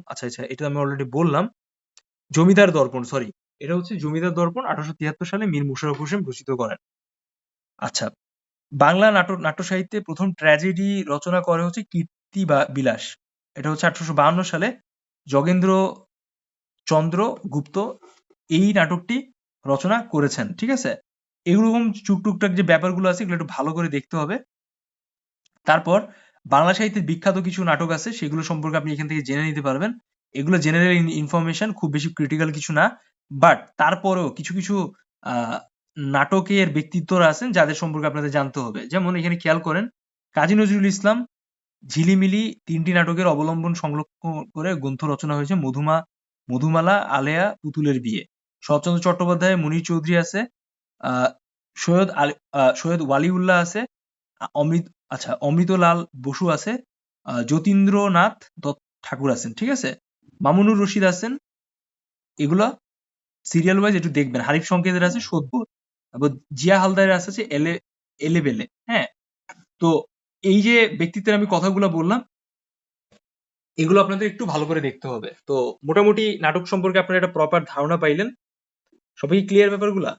এটা আমি অলরেডি বললাম। জমিদার দর্পণ, সরি। এটা হচ্ছে জমিদার দর্পণ, 1873 সালে মীর মোশাররফ হোসেন রচিত করেন। আচ্ছা, বাংলা নাট্য সাহিত্যে প্রথম ট্র্যাজেডি রচনা করে হচ্ছে কীর্তি বিলাস। এটা হচ্ছে 1852 সালে যোগেন্দ্র চন্দ্র গুপ্ত এই নাটকটি রচনা করেছেন। ঠিক আছে? এরকম টুকটাক যে ব্যাপারগুলো আছে এগুলো একটু ভালো করে দেখতে হবে। তারপর বাংলা সাহিত্যের বিখ্যাত কিছু নাটক আছে, সেগুলো সম্পর্কে আপনি এখান থেকে জেনে নিতে পারবেন। এগুলো জেনারেল ইনফরমেশন, খুব বেশি ক্রিটিক্যাল কিছু না। বাট তারপরেও কিছু কিছু নাটকের ব্যক্তিত্বরা আছেন যাদের সম্পর্কে আপনাদের জানতে হবে। যেমন এখানে খেয়াল করেন, কাজী নজরুল ইসলাম ঝিলিমিলি 3টি নাটকের অবলম্বন সংরক্ষণ করে গ্রন্থ রচনা হয়েছে। মধুমালা, আলেয়া, পুতুলের বিয়ে। শরৎচন্দ্র চট্টোপাধ্যায়, মুনীর চৌধুরী আছে, আহ সৈয়দ ওয়ালিউল্লাহ আছে, অমৃতলাল বসু আছে, যতীন্দ্রনাথ ঠাকুর আছেন। ঠিক আছে? মামুনুর রশিদ আছেন। এগুলা সিরিয়াল ওয়াইজ একটু দেখবেন। হারিফ সংকেতের আছে সোদবোধ। তারপর জিয়া হালদারের আছে এলেবেলে। হ্যাঁ? তো এই যে ব্যক্তিত্বের আমি কথাগুলো বললাম, এগুলো আপনাদের একটু ভালো করে দেখতে হবে। তো মোটামুটি নাটক সম্পর্কে আপনারা একটা প্রপার ধারণা পাইলেন। সবাই ক্লিয়ার ব্যাপারগুলা?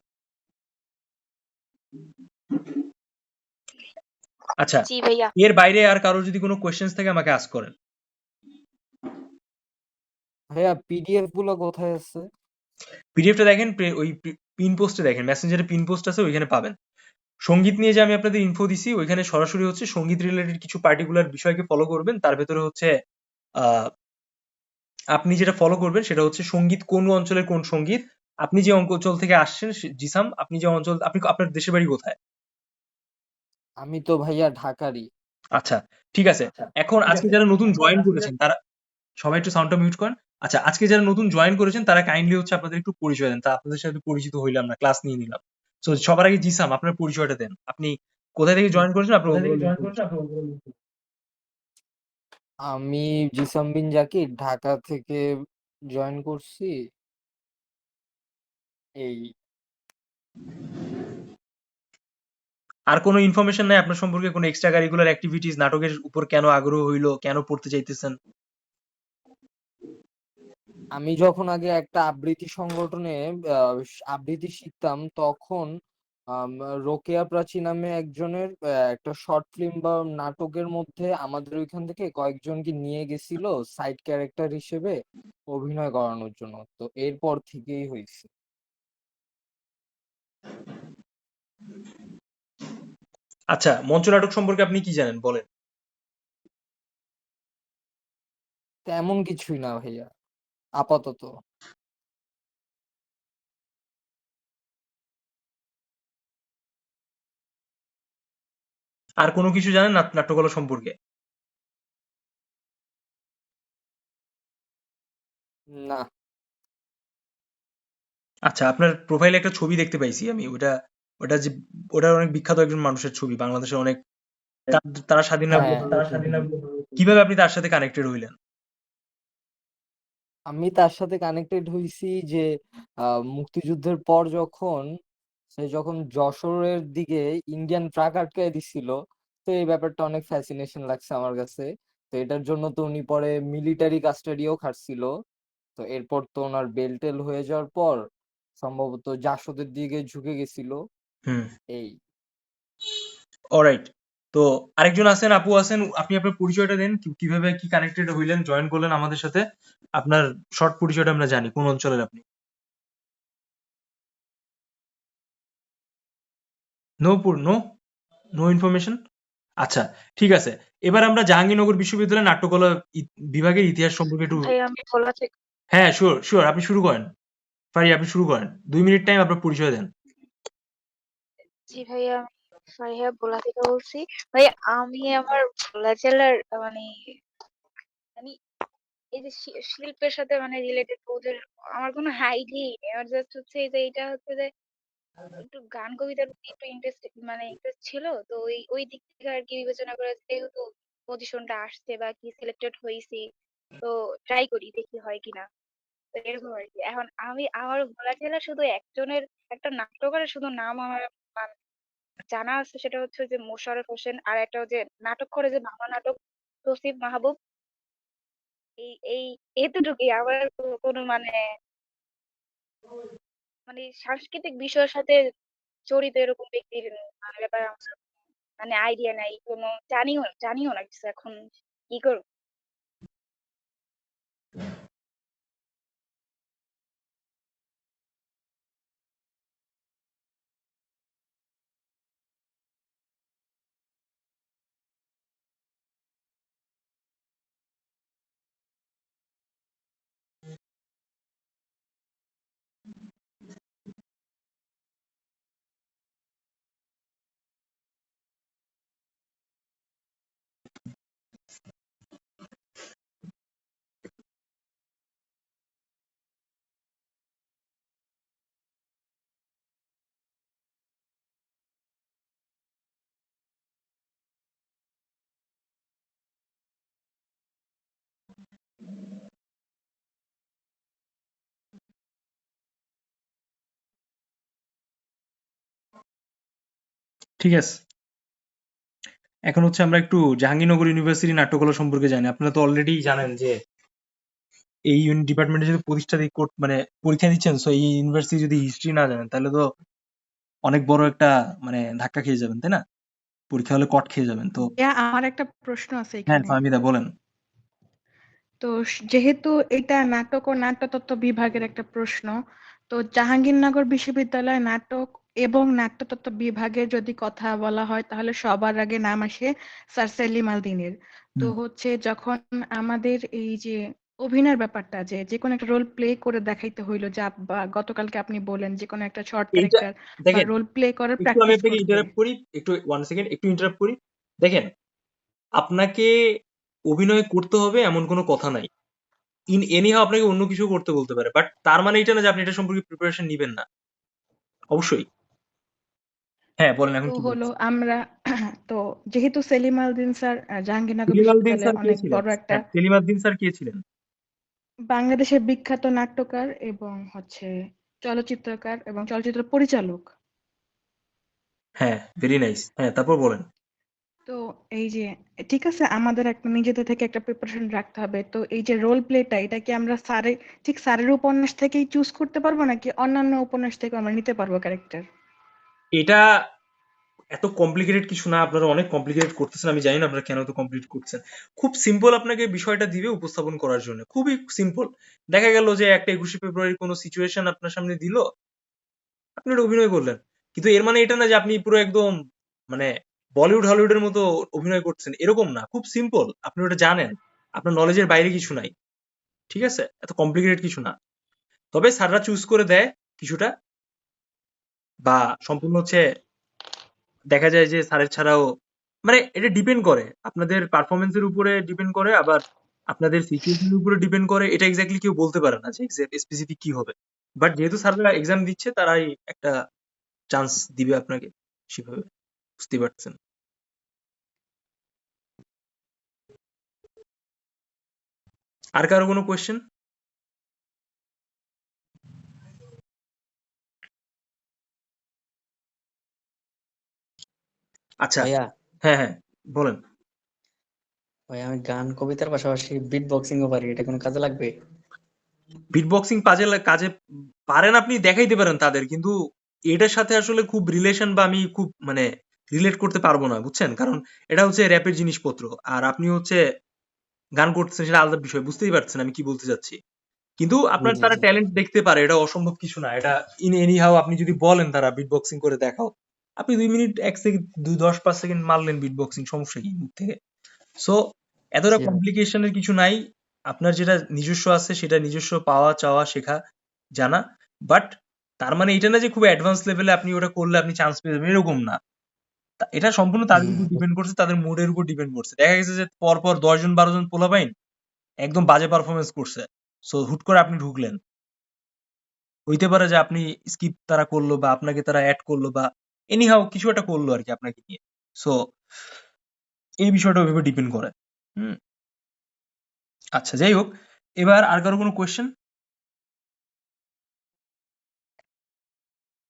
আচ্ছা, জি ভাইয়া। এর বাইরে আর কারোর যদি কোনো কোয়েশ্চেন্স থাকে আমাকে আস্ক করেন। ভাইয়া পিডিএফ গুলো কোথায় আছে? পিডিএফটা দেখেন ওই পিন পোস্টে দেখেন, মেসেঞ্জারে পিন পোস্ট আছে, ওইখানে পাবেন। সঙ্গীত নিয়ে যে আমি আপনাদের ইনফো দিছি, ওইখানে সরাসরি হচ্ছে সঙ্গীত রিলেটেড কিছু পার্টিকুলার বিষয়কে ফলো করবেন। তার ভেতরে হচ্ছে আহ, আপনি যেটা ফলো করবেন সেটা হচ্ছে সঙ্গীত কোন অঞ্চলের কোন সঙ্গীত। আপনি যে অঞ্চল থেকে আসছেন জিসাম, আপনি যে অঞ্চল, আপনি আপনার দেশের বাড়ি কোথায়? আমি তো ভাইয়া ঢাকারই। আচ্ছা, ঠিক আছে। এখন আজকে যারা নতুন জয়েন করেছেন তারা সবাই একটু সাউন্ডটা মিউট করেন। আচ্ছা, আজকে যারা নতুন জয়েন করেছেন তারা কাইন্ডলি হচ্ছে আপনাদের একটু পরিচয় দেন। তা আপনাদের সাথে পরিচিত হইলাম না, ক্লাস নিয়ে নিলাম। সো সবার আগে জিসাম, আপনার পরিচয়টা দেন। আপনি কোথা থেকে জয়েন করেছেন, আপনার ওভারঅল ইনফরমেশন। আমি জিসাম বিন জাকির ঢাকা থেকে জয়েন করছি। এই আর কোনো ইনফরমেশন নাই আপনার সম্পর্কে? কোনো এক্সট্রা কারিকুলার অ্যাক্টিভিটিস, নাটকের উপর কেন আগ্রহ হইলো, কেন পড়তে চাইতেছেন? আমি যখন আগে একটা আবৃত্তি সংগঠনে আবৃত্তি শিখতাম, তখন আম, রোকেয়া প্রাচী নামে একজনের একটা শর্ট ফিল্ম বা নাটকের মধ্যে আমাদের ওইখান থেকে কয়েকজনকে নিয়ে গেছিল সাইড ক্যারেক্টার হিসেবে অভিনয় করানোর জন্য। তো এরপর থেকেই হয়েছে। আচ্ছা, মঞ্চ নাটক সম্পর্কে আপনি কি জানেন বলেন। তেমন কিছুই না ভাইয়া, আপাতত। আর কোনো কিছু জানেন নাট্যকলা সম্পর্কে? না। আচ্ছা, আপনার প্রোফাইলে একটা ছবি দেখতে পাইছি আমি। ওটা যে ওটা অনেক বিখ্যাত একজন মানুষের ছবি, বাংলাদেশের অনেক তারা স্বাধীনভাবে হ্যাঁ, কিভাবে আপনি তার সাথে কানেক্টেড হইলেন? আমি তার সাথে কানেক্টেড হইছি যে মুক্তিযুদ্ধের পর যখন যশোরের দিকে ইন্ডিয়ান ট্রাক আটকায় দিছিল, তো এই ব্যাপারটা অনেক ফ্যাসিনেশন লাগছে আমার কাছে। তো এটার জন্য তো উনি পরে মিলিটারি কাস্টাডিও খাটছিল। তো এরপর তো ওনার বেলটেল হয়ে যাওয়ার পর সম্ভবত জাসদের দিকে ঝুঁকে গেছিল। হুম, এই অলরাইট। তো আরেকজন আছেন, আপু আছেন, আপনি আপনার পরিচয়টা দেন। কিভাবে কি কানেক্টেড হইলেন, জয়েন করলেন আমাদের সাথে? আপনার শর্ট পরিচয়টা আমরা জানি, কোন অঞ্চলের আপনি? No no no information. আচ্ছা, ঠিক আছে। এবার আমরা জাহাঙ্গীরনগর বিশ্ববিদ্যালয়ের নাট্যকলা বিভাগের ইতিহাস সম্পর্কে একটু। ভাইয়া আমি ভোলা থেকে। হ্যাঁ, শিওর শিওর, আপনি শুরু করেন। ফারিয়া, আপনি শুরু করেন। 2 মিনিট টাইম, আপনার পরিচয় দেন। জি ভাইয়া, আমি ফারিয়া ভোলা থেকে বলছি। ভাইয়া আমি আমার ভোলা জেলার মানে মানে এই যে শিল্পের সাথে মানে রিলেটেড ওদের আমার কোনো আইডিয়াই নেই। আমার জাস্ট হচ্ছে এই যে এটা হচ্ছে যে একটু গান কবিতার প্রতি একটু ইন্টারেস্ট ছিল, তো ওই দিক থেকে আর কি বিবেচনা করে যেহেতু পজিশনটা আসছে বা কি সিলেক্টেড হয়েছি, তো ট্রাই করি দেখি হয় কিনা। তো এরকম আর কি। এখন আমার ভোলা জেলা শুধু একজনের, একটা নাট্যকারের শুধু নাম আমার জানা আছে, সেটা হচ্ছে যে মোশাররফ হোসেন, আর একটা যে নাটক করে যে বাংলা নাটক তৌসিফ মাহবুব। এই এতটুকুই আমার কোনো মানে সাংস্কৃতিক বিষয়ের সাথে জড়িত এরকম ব্যক্তির ব্যাপারে আমার আইডিয়া নাই, কোনো জানিও না কিছু। এখন কি করব? ঠিক আছে, এখন হচ্ছে আমরা একটু জাহাঙ্গীরনগর ইউনিভার্সিটি নাট্যকলা সম্পর্কে জানি। আপনারা তো অলরেডি জানেন যে এই ডিপার্টমেন্টে যদি প্রতিষ্ঠা মানে পরীক্ষা দিচ্ছেন, সো এই ইউনিভার্সিটি যদি হিস্ট্রি না জানেন তাহলে তো অনেক বড় একটা ধাক্কা খেয়ে যাবেন, তাই না? পরীক্ষা হলে কট খেয়ে যাবেন। তো আমার একটা প্রশ্ন আছে হ্যাঁ, এখানে। ফাহমিদা বলেন। তো যেহেতু এটা নাটক ও নাট্যতত্ত্ব বিভাগের একটা প্রশ্ন, তো জাহাঙ্গীরনগর বিশ্ববিদ্যালয় নাটক এবং নাট্যতত্ত্ব বিভাগের যদি কথা বলা হয় তাহলে সবার আগে নাম আসে স্যার সেলিম আল দীনের। তো হুম। হচ্ছে যখন আমাদের এই যে অভিনয়ের ব্যাপারটা যে কোনো একটা রোল প্লে করে দেখাইতে হইলো, যা বা গতকালকে আপনি বললেন যে কোনো একটা শর্ট এইটা ক্যারেক্টার বা দেখেন, রোল প্লে করার একটু আমি প্র্যাকটিস আপনাকে করতে। ইন্টারাপ্ট করি, একটু 1 সেকেন্ড একটু ইন্টারাপ্ট করি। দেখেন, আপনাকে অভিনয় করতে হবে এমন কোনো কথা নাই। ইন এনিহাউ আপনাকে অন্য কিছু করতে বলতে পারে। বাট তার মানে এটা না যে আপনি এটা সম্পর্কে প্রিপারেশন নিবেন না। অবশ্যই। হ্যাঁ, বলেন এখন তো কি হলো বলছেন? আমরা তো যেহেতু সেলিম আল দীন স্যার জাহাঙ্গীরনগর সেলিম আল দীন বিশ্ববিদ্যালয়ে স্যার কে অনেক ছিলেন? বড় একটা হ্যাঁ, সেলিম আল দীন স্যার কে ছিলেন? বাংলাদেশের বিখ্যাত নাট্যকার এবং হচ্ছে চলচ্চিত্রকার এবং চলচ্চিত্র পরিচালক। হ্যাঁ, ভেরি নাইস। হ্যাঁ, তারপর বলেন। তো এই যে ঠিক আছে, আমাদের একটা নিজেদের থেকে একটা প্রিপারেশন রাখতে হবে। তো এই যে রোল প্লেটা, এটা কি আমরা স্যারের উপন্যাস থেকেই চুজ করতে পারবো নাকি অন্যান্য উপন্যাস থেকে আমরা নিতে পারবো ক্যারেক্টার? এটা এত কমপ্লিকেটেড কিছু না, আপনারা অনেক কমপ্লিকেটেড করতেছেন, আমি জানি না আপনারা কেন এত কমপ্লিকেট করছেন। খুব সিম্পল আপনাকে বিষয়টা দিবে উপস্থাপন করার জন্য, খুবই সিম্পল। দেখা গেল যে একটা 21শে ফেব্রুয়ারি কোনো সিচুয়েশন আপনার সামনে দিল, আপনি ওটা অভিনয় করলেন। কিন্তু এর মানে এটা না যে আপনি পুরো একদম মানে বলিউড হলিউডের মতো অভিনয় করছেন, এরকম না। খুব সিম্পল, আপনি ওটা জানেন, আপনার নলেজের বাইরে কিছু নাই। ঠিক আছে, এত কমপ্লিকেটেড কিছু না। তবে স্যাররা চুজ করে দেয় কিছুটা, বা সম্পূর্ণ হচ্ছে দেখা যায় যে স্যারের ছাড়াও, মানে এটা ডিপেন্ড করে আপনাদের পারফরমেন্সের উপরে, ডিপেন্ড করে আবার আপনাদের সিচুয়েশনের উপরে ডিপেন্ড করে। এটা এক্স্যাক্টলি কেউ বলতে পারে না যে স্পেসিফিক কি হবে। বাট যেহেতু স্যাররা এক্সাম দিচ্ছে, তারাই একটা চান্স দিবে আপনাকে সেভাবে। বুঝতে পারছেন? আর কারো কোনো কোয়েশ্চেন? আচ্ছা, ভাইয়া, হ্যাঁ হ্যাঁ, বলেন। আমি গান কবিতার পাশাপাশি বিট বক্সিংও পারি, এটা কোনো কাজে লাগবে? বিট বক্সিং কাজে পারেন, আপনি দেখাইতে পারেন তাদের, কিন্তু এটার সাথে আসলে খুব রিলেশন বা আমি খুব মানে রিলেট করতে পারবো না, বুঝছেন? কারণ এটা হচ্ছে র্যাপের জিনিসপত্র, আর আপনি হচ্ছে গান করতেছেন, সেটা আলাদা বিষয়। বুঝতেই পারছেন আমি কি বলতে চাচ্ছি। কিন্তু জি আপনার জি তারা জি। ট্যালেন্ট দেখতে পারে, এটা অসম্ভব কিছু না। এটা ইন এনি হাউ আপনি যদি বলেন তারা বিট বক্সিং করে দেখাও, আপনি 2 মিনিট 1 সেকেন্ড 10-5 সেকেন্ড মারলেন বিট বক্সিং, সমস্যা কি মুখ থেকে? সো এতটা জি ভাই। কমপ্লিকেশনের কিছু নাই। আপনার যেটা নিজস্ব আছে সেটা নিজস্ব পাওয়া, চাওয়া, শেখা, জানা। বাট তার মানে এটা না যে খুব অ্যাডভান্স লেভেলে আপনি ওটা করলে আপনি চান্স পেয়ে যাবেন, এরকম না। এটা সম্পূর্ণ তাদের উপর ডিপেন্ড করছে, তাদের মুডের উপর ডিপেন্ড করছে। দেখা গেছে যে পরপর 10 জন 12 জন পোলাপাইন একদম বাজে পারফরমেন্স করছে, সো হুট করে আপনি ঢুকলেন। হইতে পারে যে আপনি স্কিপ তারা করলো, বা আপনাকে তারা অ্যাড করলো, বা এনিহাউ কিছু একটা করলো আর কি আপনাকে নিয়ে। সো এই বিষয়টা ওইভাবে ডিপেন্ড করে। হুম। আচ্ছা, যাই হোক, এবার আর কারো কোনো কোয়েশ্চেন?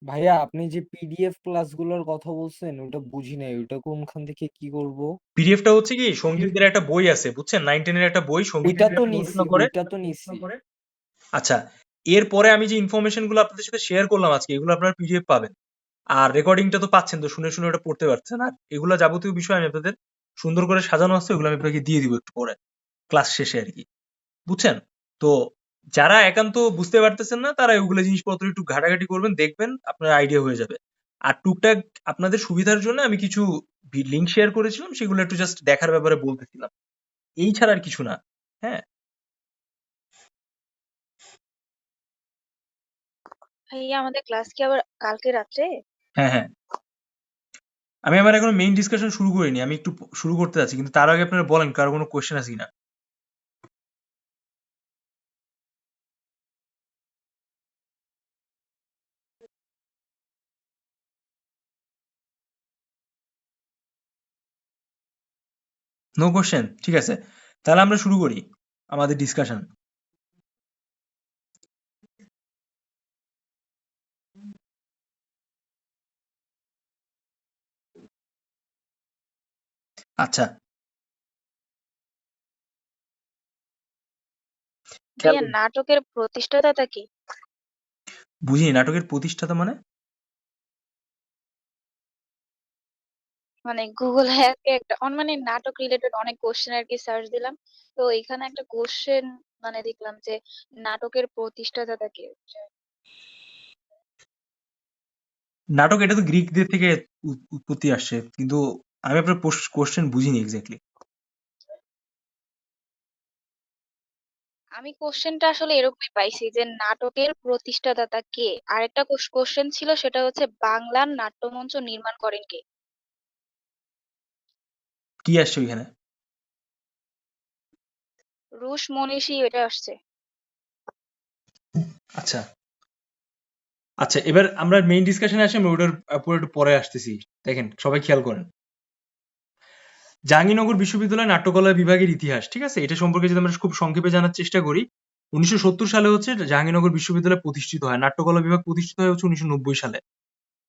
ভাইয়া আপনি যে পিডিএফ ক্লাসগুলোর কথা বলছেন ওটা বুঝি নাই, ওটা কোনখান থেকে কি করব? পিডিএফটা হচ্ছে কি, সঙ্গীতের একটা বই আছে, বুঝছেন? 9-10 এর একটা বই, সঙ্গীতের ওইটা যে তো নিছি, পড়াশোনা করে। ওইটা তো নিছি। আচ্ছা, এরপরে আমি যে ইনফরমেশন গুলো আপনাদের সাথে শেয়ার করলাম আজকে, এগুলো আপনারা পিডিএফ পাবেন। আর রেকর্ডিংটা তো পাচ্ছেন, তো শুনে শুনে ওটা পড়তে পারছেন। আর এগুলো যাবতীয় বিষয় আমি আপনাদের সুন্দর করে সাজানো আছে, ওগুলো আমি আপনাকে দিয়ে দিব একটু পরে ক্লাস শেষে আর কি। বুঝছেন? তো যারা একান্ত বুঝতে পারতেছেন না, তারা ওগুলো জিনিসপত্র একটু ঘাটাঘাটি করবেন, দেখবেন আপনার আইডিয়া হয়ে যাবে। আর টুকটাক আপনাদের সুবিধার জন্য আমি কিছু লিঙ্ক শেয়ার করেছিলাম, সেগুলো একটু জাস্ট দেখার ব্যাপারে বলতেছিলাম। এই ছাড়া আর কিছু না। হ্যাঁ, ভাইয়া আমাদের ক্লাস কি আবার কালকে রাত্রে? হ্যাঁ, হ্যাঁ। আমি আমার এখনো মেইন ডিসকাশন শুরু করিনি। আমি একটু শুরু করতে যাচ্ছি। কিন্তু তার আগে আপনারা বলেন কারো কোনো কোয়েশ্চেন আছে কিনা? No question? ঠিক আছে। তাহলে আমরা শুরু করি আমাদের ডিসকাশন। আচ্ছা, খেয়াল ভাইয়া করুন। নাটকের প্রতিষ্ঠাতা কি? বুঝিনি, নাটকের প্রতিষ্ঠাতা মানে? মানে গুগল অ্যাপে একটা মানে নাটক রিলেটেড অনেক কোশ্চেন আর কি সার্চ দিলাম। তো এখানে একটা কোশ্চেন মানে দেখলাম যে নাটকের প্রতিষ্ঠাতা কে? নাটক এটা তো গ্রিকদের থেকে উৎপত্তি আসছে, কিন্তু আমি আপনার কোশ্চেন বুঝিনি এক্স্যাক্টলি। আমি কোশ্চেনটা আসলে এরকমই পাইছি যে নাটকের প্রতিষ্ঠাতা কে। আরেকটা কোশ্চেন ছিল, সেটা হচ্ছে বাংলার নাট্যমঞ্চ নির্মাণ করেন কে? কি আসছে ওইখানে? রুশ মনীষী এটা আসছে। আচ্ছা আচ্ছা, এবার আমরা মেইন ডিসকাশনে আসি, আমি ওটার পুরো একটু পরে আসতেছি। দেখেন সবাই খেয়াল করেন, জাহাঙ্গীরনগর বিশ্ববিদ্যালয় নাট্যকলা বিভাগের ইতিহাস, ঠিক আছে, এটা সম্পর্কে যদি আমরা খুব সংক্ষেপে জানার চেষ্টা করি, 1970 সালে হচ্ছে জাহাঙ্গীরনগর বিশ্ববিদ্যালয় প্রতিষ্ঠিত হয়। নাট্যকলা বিভাগ প্রতিষ্ঠিত হয় হচ্ছে 1990 সালে।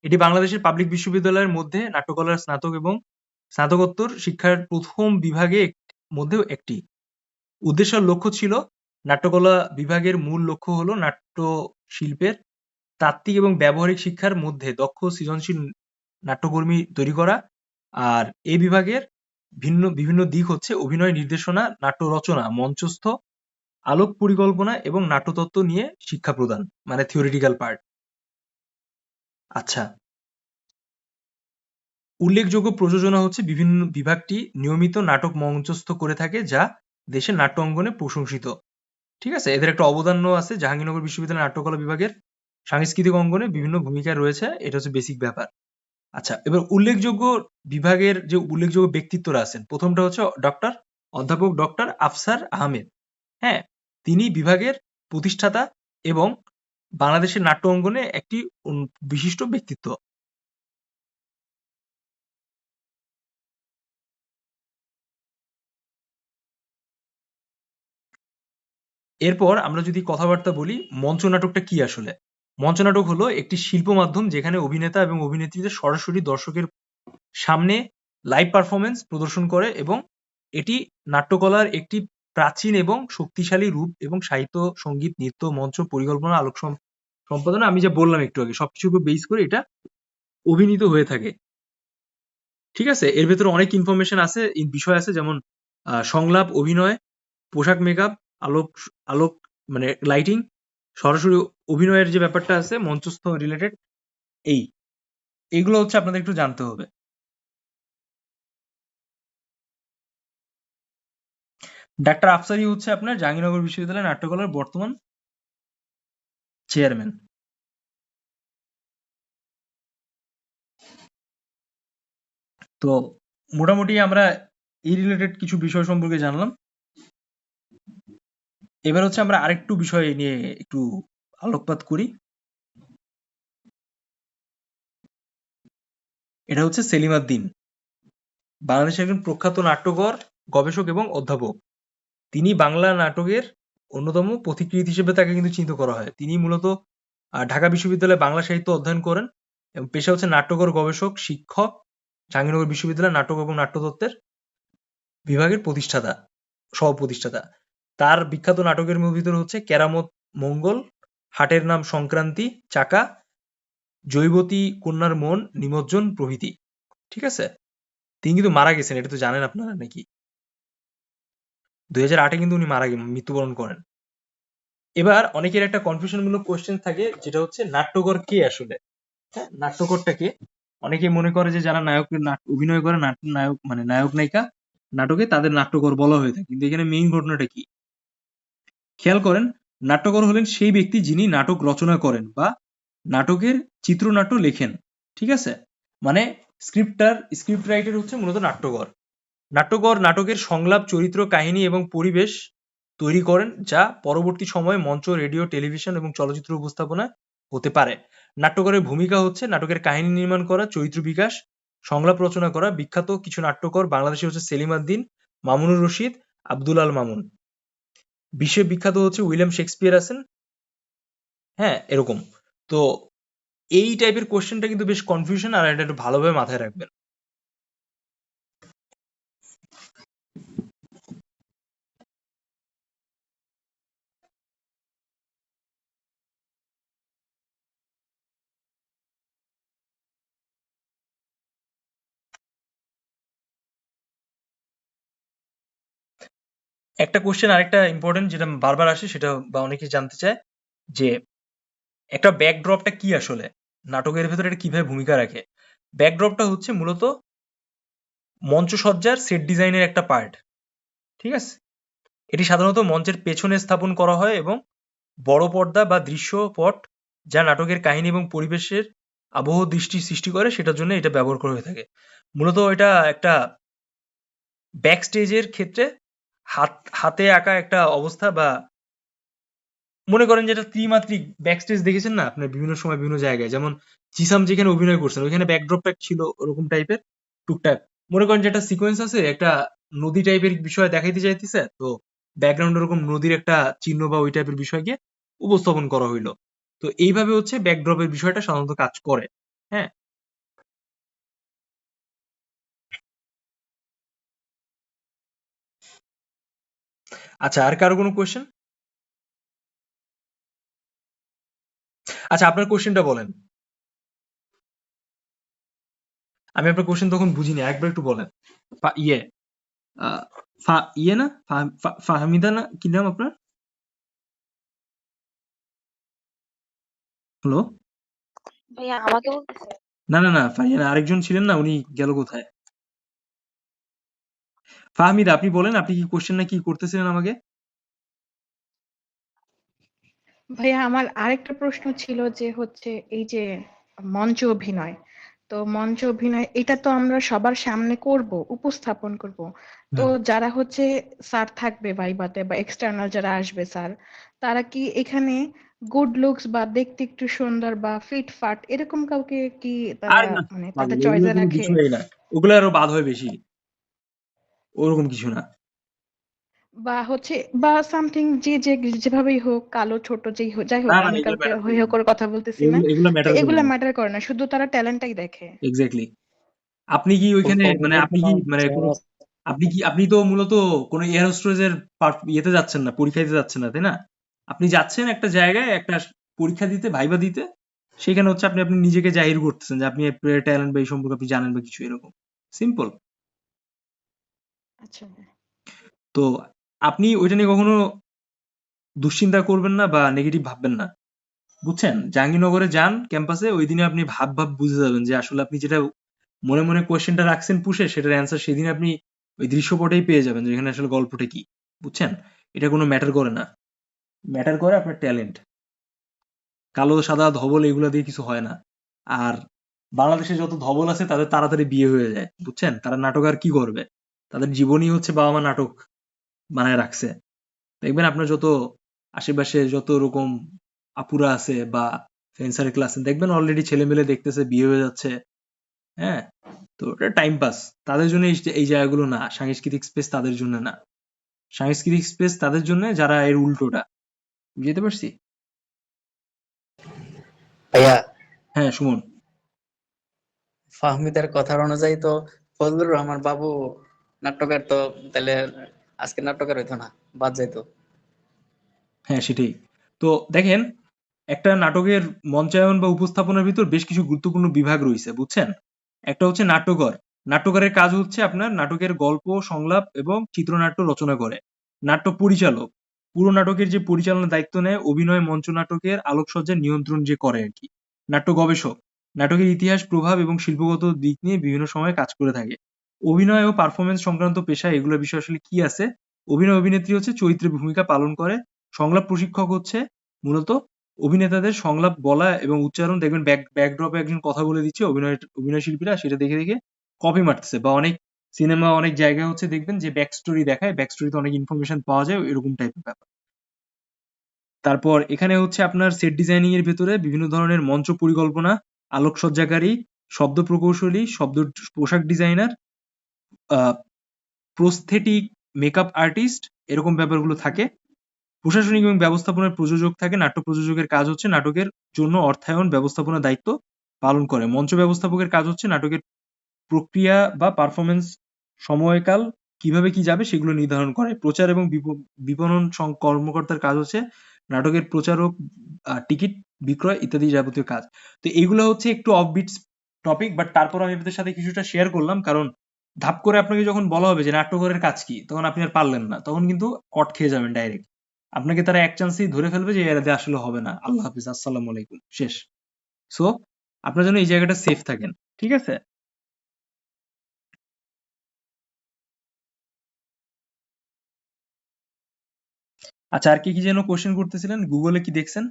এটি বাংলাদেশের পাবলিক বিশ্ববিদ্যালয়ের মধ্যে নাট্যকলার স্নাতক এবং স্নাতকোত্তর শিক্ষার প্রথম বিভাগে মধ্যেও একটি। উদ্দেশ্য আর লক্ষ্য ছিল, নাট্যকলা বিভাগের মূল লক্ষ্য হলো নাট্য শিল্পের তাত্ত্বিক এবং ব্যবহারিক শিক্ষার মধ্যে দক্ষ সৃজনশীল নাট্যকর্মী তৈরি করা। আর এই বিভাগের বিভিন্ন দিক হচ্ছে অভিনয়, নির্দেশনা, নাট্য রচনা, মঞ্চস্থ, আলোক পরিকল্পনা এবং নাট্যতত্ত্ব নিয়ে শিক্ষা প্রদান, মানে থিওরিটিক্যাল পার্ট। আচ্ছা, উল্লেখযোগ্য প্রযোজনা হচ্ছে বিভিন্ন বিভাগটি নিয়মিত নাটক মঞ্চস্থ করে থাকে, যা দেশের নাট্য অঙ্গনে প্রশংসিত। ঠিক আছে, এদের একটা অবদানও আছে। জাহাঙ্গীরনগর বিশ্ববিদ্যালয়ের নাট্যকলা বিভাগের সাংস্কৃতিক অঙ্গনে বিভিন্ন ভূমিকায় রয়েছে, এটা হচ্ছে বেসিক ব্যাপার। আচ্ছা, এবার উল্লেখযোগ্য বিভাগের যে উল্লেখযোগ্য ব্যক্তিত্বরা আছেন, প্রথমটা হচ্ছে অধ্যাপক ডক্টর আফসার আহমেদ। হ্যাঁ, তিনি বিভাগের প্রতিষ্ঠাতা এবং বাংলাদেশের নাট্য অঙ্গনে একটি বিশিষ্ট ব্যক্তিত্ব। এরপর আমরা যদি কথাবার্তা বলি, মঞ্চনাটকটা কি আসলে? মঞ্চনাটক হলো একটি শিল্প মাধ্যম যেখানে অভিনেতা এবং অভিনেত্রীদের সরাসরি দর্শকের সামনে লাইভ পারফরমেন্স প্রদর্শন করে, এবং এটি নাট্যকলার একটি প্রাচীন এবং শক্তিশালী রূপ, এবং সাহিত্য, সঙ্গীত, নৃত্য, মঞ্চ পরিকল্পনা, আলোক সম্পাদনা, আমি যা বললাম একটু আগে, সবকিছুর উপর বেস করে এটা অভিনীত হয়ে থাকে। ঠিক আছে, এর ভেতরে অনেক ইনফরমেশন আছে, বিষয় আছে, যেমন সংলাপ, অভিনয়, পোশাক, মেকআপ, আলোক আলোক মানে লাইটিং, সরাসরি অভিনয়ের যে ব্যাপারটা আছে, মঞ্চস্থ রিলেটেড, এইগুলো হচ্ছে আপনাদের একটু জানতে হবে। ডাক্তার আফসারি হচ্ছে আপনার জাহাঙ্গীরনগর বিশ্ববিদ্যালয় নাট্যকলার বর্তমান চেয়ারম্যান। তো মোটামুটি আমরা এই রিলেটেড কিছু বিষয় সম্পর্কে জানলাম। এবার হচ্ছে আমরা আরেকটু বিষয় নিয়ে একটু আলোকপাত করি। এটা হচ্ছে সেলিম আদ-দ্বীন, বাংলাদেশের একজন প্রখ্যাত নাট্যকার, গবেষক এবং অধ্যাপক। তিনি বাংলা নাটকের অন্যতম পথিকৃৎ হিসেবে তাকে কিন্তু চিহ্নিত করা হয়। তিনি মূলত ঢাকা বিশ্ববিদ্যালয়ে বাংলা সাহিত্য অধ্যয়ন করেন এবং পেশা হচ্ছে নাট্যকার, গবেষক, শিক্ষক। জাহাঙ্গীরনগর বিশ্ববিদ্যালয়ের নাটক এবং নাট্যতত্ত্বের বিভাগের সহ-প্রতিষ্ঠাতা। তার বিখ্যাত নাটকের ভিতরে হচ্ছে কেরামত মঙ্গল, হাটের নাম সংক্রান্তি, চাকা, জৈবতী কন্যার মন, নিমজ্জন প্রভৃতি। ঠিক আছে, তিনি কিন্তু মারা গেছেন, এটা তো জানেন আপনারা নাকি? 2008 কিন্তু উনি মৃত্যুবরণ করেন। এবার অনেকের একটা কনফিউশনমূলক কোশ্চেন থাকে, যেটা হচ্ছে নাট্যকর কে আসলে? হ্যাঁ, নাট্যকরটা কে? অনেকে মনে করে যে যারা অভিনয় করে, নায়ক মানে নায়ক নায়িকা নাটকে, তাদের নাট্যকর বলা হয়ে থাকে, কিন্তু এখানে মেইন ঘটনাটা কি? খেয়াল করেন, নাট্যকর হলেন সেই ব্যক্তি যিনি নাটক রচনা করেন বা নাটকের চিত্রনাট্য লেখেন। ঠিক আছে, মানে স্ক্রিপ্ট রাইটার হচ্ছে মূলত নাট্যকর। নাট্যকর নাটকের সংলাপ, চরিত্র, কাহিনী এবং পরিবেশ তৈরি করেন, যা পরবর্তী সময়ে মঞ্চ, রেডিও, টেলিভিশন এবং চলচ্চিত্র উপস্থাপনা হতে পারে। নাট্যকরের ভূমিকা হচ্ছে নাটকের কাহিনী নির্মাণ করা, চরিত্র বিকাশ, সংলাপ রচনা করা। বিখ্যাত কিছু নাট্যকর বাংলাদেশে হচ্ছে সেলিম আদ-দ্বীন, মামুনুর রশিদ, আব্দুল আল মামুন। বিশ্বে বিখ্যাত হচ্ছে উইলিয়াম শেক্সপিয়ার আছেন। হ্যাঁ, এরকম। তো এই টাইপের কোশ্চেনটা কিন্তু বেশ কনফিউশন, আর এটা একটু ভালোভাবে মাথায় রাখবেন। একটা কোশ্চেন আরেকটা ইম্পর্টেন্ট যেটা বারবার আসে সেটা বা অনেকে জানতে চায় যে একটা ব্যাকড্রপটা কি আসলে নাটকের ভেতরে এটা কিভাবে ভূমিকা রাখে। ব্যাকড্রপটা হচ্ছে মূলত মঞ্চসজ্জার সেট ডিজাইনের একটা পার্ট, ঠিক আছে? এটি সাধারণত মঞ্চের পেছনে স্থাপন করা হয় এবং বড় পর্দা বা দৃশ্যপট যা নাটকের কাহিনী এবং পরিবেশের আবহ দৃষ্টি সৃষ্টি করে সেটার জন্য এটা ব্যবহার করা হয়ে থাকে। মূলত এটা একটা ব্যাক স্টেজের ক্ষেত্রে হাতে আঁকা একটা অবস্থা, বা মনে করেন যেটা ত্রিমাত্রিক ব্যাক স্টেজ দেখেছেন না আপনার বিভিন্ন সময় বিভিন্ন জায়গায়, যেমন জিসাম যেখানে অভিনয় করছেন ওইখানে ব্যাকড্রপটা ছিল ওরকম টাইপের টুকটাক। মনে করেন যে একটা সিকোয়েন্স আছে, একটা নদী টাইপের বিষয় দেখাইতে চাইতেছে, তো ব্যাকগ্রাউন্ড এরকম নদীর একটা চিহ্ন বা ওই টাইপের বিষয়কে উপস্থাপন করা হইলো। তো এইভাবে হচ্ছে ব্যাকড্রপের বিষয়টা সাধারণত কাজ করে। হ্যাঁ, আচ্ছা, আর কারো কোনো কোয়েশ্চেন? আচ্ছা, আপনার কোয়েশ্চেনটা বলেন। আমি আপনার কোয়েশ্চেন তখন বুঝিনি, একবার একটু বলেন। ইয়ে ইয়ে না, ফাহমিদা না, কি নাম আপনার? হ্যালো? ভাইয়া আমাকে বলতেছে? না না না, ফাহিয়ানা আরেকজন ছিলেন না, উনি গেল কোথায়? ফাহমিদা, আপনি বলেন, আপনি কি কোশ্চেন না কি করতেছিলেন আমাকে? ভাইয়া আমার আরেকটা প্রশ্ন ছিল যে হচ্ছে এই যে মঞ্চ অভিনয়, তো মঞ্চ অভিনয় এটা তো আমরা সবার সামনে করব, উপস্থাপন করব। তো হুম। যারা হচ্ছে স্যার থাকবে ভাইবাতে বা এক্সটার্নাল যারা আসবে স্যার, তারা কি এখানে গুড লুকস বা দেখতে একটু সুন্দর বা ফিট ফাট এরকম কাউকে কি তারা আর না, মানে পাগল, তাদের ওগুলো চয়েসে কোনো রাখে? বিষয়ই না। ওগুলো আরো বাদ হয় বেশি, ওরকম কিছু না। বা হচ্ছে বা সামথিং যে যে যেভাবেই হোক, কালো ছোট যেই হোক, যাই না হোক, না, আমি এগুলো কাউকে ম্যাটার হই করে হই না, করে কথা বলতেছি না। এগুলো তো ম্যাটার করে এগুলা না। ম্যাটার করে না, শুধু তারা ট্যালেন্টটাই দেখে। এক্স্যাক্টলি। আপনি কি ওইখানে মানে আপনি কি মানে কোনো, আপনি তো মূলত কোনো এয়ার হোস্টেসের ইয়েতে যাচ্ছেন না, পরীক্ষা দিতে যাচ্ছেন না, তাই না? আপনি যাচ্ছেন একটা জায়গায় একটা পরীক্ষা দিতে, ভাইবা দিতে। সেখানে হচ্ছে আপনি আপনি নিজেকে জাহির করতেছেন যে আপনি ট্যালেন্ট বা এই সম্পর্কে আপনি জানেন বা কিছু এরকম। সিম্পল। আচ্ছা। তো আপনি ওইটা নিয়ে কখনো দুশ্চিন্তা করবেন না বা নেগেটিভ ভাববেন না, বুঝছেন? জাহাঙ্গীরনগরে যান ক্যাম্পাসে, ওই দিনে আপনি ভাব ভাব বুঝে যাবেন যে আসলে আপনি যেটা মনে মনে কোয়েশ্চেনটা রাখছেন পুষে, সেটার অ্যান্সার সেদিন আপনি ওই দৃশ্যপটেই পেয়ে যাবেন যে এখানে আসলে গল্পটা কি, বুঝছেন? এটা কোনো ম্যাটার করে না, ম্যাটার করে আপনার ট্যালেন্ট। কালো সাদা ধবল এগুলা দিয়ে কিছু হয় না। আর বাংলাদেশে যত ধবল আছে তাদের তাড়াতাড়ি বিয়ে হয়ে যায়, বুঝছেন? তারা নাটক আর কি করবে, তাদের জীবনই হচ্ছে বাবা মা নাটক বানায় রাখছে। দেখবেন আপনার যত আশেপাশে যত রকম আপুরা আছে বা ফ্রেন্ড সার্কেল আছে, দেখবেন অলরেডি ছেলে মেলে দেখতেছে, বিয়ে হয়ে যাচ্ছে। হ্যাঁ, তো এটা টাইম পাস। তাদের জন্য এই জায়গাগুলো না, সাংস্কৃতিক স্পেস তাদের জন্য না। সাংস্কৃতিক স্পেস তাদের জন্য যারা এর উল্টোটা। বুঝতে পারছি? ভাইয়া, হ্যাঁ, সুমন। ফাহমিদার কথার অনুযায়ী তো ফজলুর রহমান বাবু নাট্যকার, তো তাহলে আজকে নাট্যকার হইতো না, বাদ যাইতো। হ্যাঁ, সেটাই। তো দেখেন, একটা নাটকের মঞ্চায়ন বা উপস্থাপনার ভিতর বেশ কিছু গুরুত্বপূর্ণ বিভাগ রয়েছে, বুঝছেন? একটা হচ্ছে নাট্যকর। নাট্যকারের কাজ হচ্ছে আপনার নাটকের গল্প, সংলাপ এবং চিত্রনাট্য রচনা করে। নাট্য পরিচালক পুরো নাটকের যে পরিচালনার দায়িত্ব নেয়, অভিনয়, মঞ্চনাটকের আলোকসজ্জার নিয়ন্ত্রণ যে করে আরকি। নাট্য গবেষক নাটকের ইতিহাস, প্রভাব এবং শিল্পগত দিক নিয়ে বিভিন্ন সময় কাজ করে থাকে। অভিনয় ও পারফরম্যান্স সংক্রান্ত পেশা, এগুলোর বিষয় আসলে কি আছে? অভিনয় অভিনেত্রী হচ্ছে চরিত্রের ভূমিকা পালন করে। সংলাপ প্রশিক্ষক হচ্ছে মূলত অভিনেতাদের সংলাপ বলা এবং উচ্চারণ, দেখবেন ব্যাকড্রপে একজন কথা বলে দিচ্ছে, অভিনয় শিল্পীরা সেটা দেখে দেখে কপি মারতেছে। বা অনেক সিনেমা, অনেক জায়গায় হচ্ছে দেখবেন যে ব্যাক স্টোরি দেখায়, ব্যাক স্টোরিতে অনেক ইনফরমেশন পাওয়া যায়, এরকম টাইপের ব্যাপার। তারপর এখানে হচ্ছে আপনার সেট ডিজাইনিং এর ভেতরে বিভিন্ন ধরনের মঞ্চ পরিকল্পনা, আলোকসজ্জাকারী, শব্দ প্রকৌশলী, পোশাক ডিজাইনার, প্রস্থেটিক, মেকআপ আর্টিস্ট, এরকম ব্যাপারগুলো থাকে। প্রশাসনিক এবং ব্যবস্থাপনার প্রযোজক থাকে। নাট্য প্রযোজকের কাজ হচ্ছে নাটকের জন্য অর্থায়ন, ব্যবস্থাপনার দায়িত্ব পালন করে। মঞ্চ ব্যবস্থাপকের কাজ হচ্ছে নাটকের প্রক্রিয়া বা পারফরম্যান্স সময়কাল কিভাবে কি যাবে সেগুলো নির্ধারণ করে। প্রচার এবং বিপণন কর্মকর্তার কাজ হচ্ছে নাটকের প্রচারক, টিকিট বিক্রয় ইত্যাদি যাবতীয় কাজ। তো এইগুলো হচ্ছে একটু অফবিট টপিক, বাট তারপর আমি আপনাদের সাথে কিছুটা শেয়ার করলাম, কারণ ধাপ করে আপনাকে যখন বলা হবে যে নাট্যকারের কাজ কি, তখন আপনি আর পারলেন না, তখন কিন্তু কট খেয়ে যাবেন ডাইরেক্ট। আপনাকে তারা এক চান্সেই ধরে ফেলবে যে এরা দিয়ে আসলে হবে না, আল্লাহ হাফিজ, আসসালামু আলাইকুম, শেষ। সো আপনার জন্য এই জায়গাটা সেফ থাকেন, ঠিক আছে? আচ্ছা, আর কি কি যেন কোশ্চেন করতেছিলেন, গুগলে কি দেখছেন?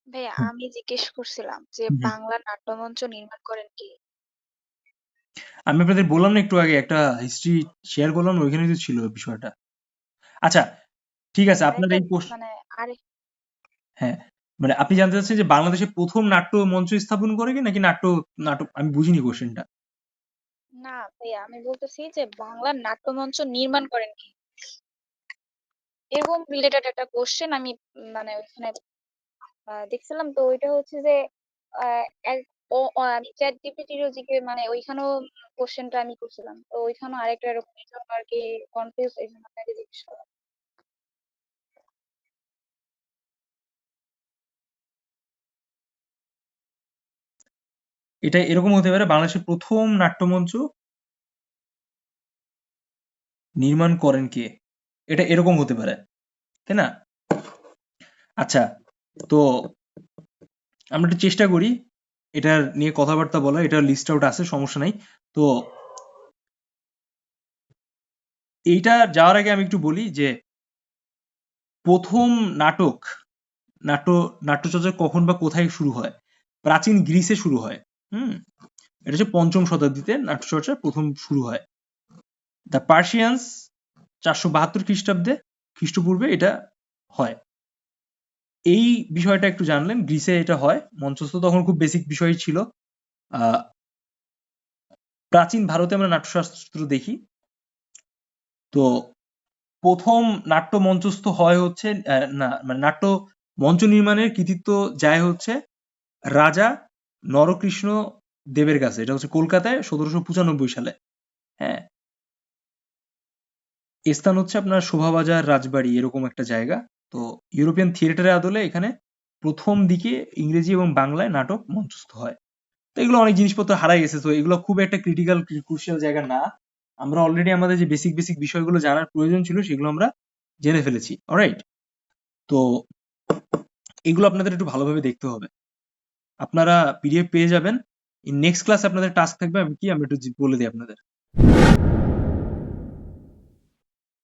ভাইয়া আমি জিজ্ঞেস করছিলাম যে হুম, হুম। বাংলা নাট্যমঞ্চ নির্মাণ করেন কে? আমি আপনাদের বললাম না একটু আগে, একটা হিস্ট্রি শেয়ার করলাম, ওইখানে তো ছিল বিষয়টা। আচ্ছা, ঠিক আছে, আপনার আরেকটা এই কোশ্চেন, মানে আরে হ্যাঁ, মানে আপনি জানতে চাচ্ছেন যে বাংলাদেশে প্রথম নাট্য মঞ্চ স্থাপন করে কি, নাকি নাটক, আমি বুঝিনি কোশ্চেনটা। না ভাইয়া আমি বলতেছি যে বাংলা নাট্যমঞ্চ নির্মাণ করেন কে? এরকম রিলেটেড একটা কোশ্চেন আমি মানে ওইখানে দেখছিলাম, তো ওইটা হচ্ছে যে আহ, এক আমি চ্যাট জিপিটিরও মানে ওইখানেও কোশ্চেনটা আমি করছিলাম, তো ওইখানেও আরেকটা এরকম, এই জন্য আর কি কনফিউজ, এই জন্য আপনাকে জিজ্ঞেস করলাম। এটা এরকম হতে পারে, বাংলাদেশের প্রথম নাট্যমঞ্চ নির্মাণ করেন কে, এটা এরকম হতে পারে, তাই না? আচ্ছা, তো আমরা একটু চেষ্টা করি এটার নিয়ে কথাবার্তা বলা, এটার লিস্ট আউট আছে, সমস্যা নাই। তো এইটা যাওয়ার আগে আমি একটু বলি যে প্রথম নাট্য নাট্যচর্চা কখন বা কোথায় শুরু হয়? প্রাচীন গ্রিসে শুরু হয়। হুম, এটা হচ্ছে ৫ম শতাব্দীতে নাট্যচর্চা প্রথম শুরু হয়। দ্য পার্সিয়ান্স ৪৭২ খ্রিস্টাব্দে, খ্রিস্টপূর্বে এটা হয়। এই বিষয়টা একটু জানলেন, গ্রিসে এটা হয় মঞ্চস্থ, তখন খুব বেসিক বিষয় ছিল। আহ প্রাচীন ভারতে আমরা নাট্যশাস্ত্র দেখি, তো প্রথম নাট্য মঞ্চস্থ হয় হচ্ছে না, মানে নাট্য মঞ্চ নির্মাণের কৃতিত্ব যায় হচ্ছে রাজা নরকৃষ্ণ দেবের কাছে। এটা হচ্ছে কলকাতায় ১৭৯৫ সালে। হ্যাঁ, স্থান হচ্ছে আপনার শোভাবাজার রাজবাড়ি, এরকম একটা জায়গা। তো ইউরোপিয়ান থিয়েটারের আদলে এখানে প্রথম দিকে ইংরেজি এবং বাংলায় নাটক মঞ্চস্থ হয়। তো এগুলো অনেক জিনিসপত্র হারাই গেছে, তো এগুলো খুব একটা ক্রিটিক্যাল ক্রুশিয়াল জায়গা না। আমরা অলরেডি আমাদের যে বেসিক বেসিক বিষয়গুলো জানার প্রয়োজন ছিল সেগুলো আমরা জেনে ফেলেছি, অলরাইট? তো এগুলো আপনাদের একটু ভালোভাবে দেখতে হবে। আপনারা পিডিএফ পেয়ে যাবেন। নেক্সট ক্লাসে আপনাদের টাস্ক থাকবে, আমি একটু বলে দিই আপনাদের।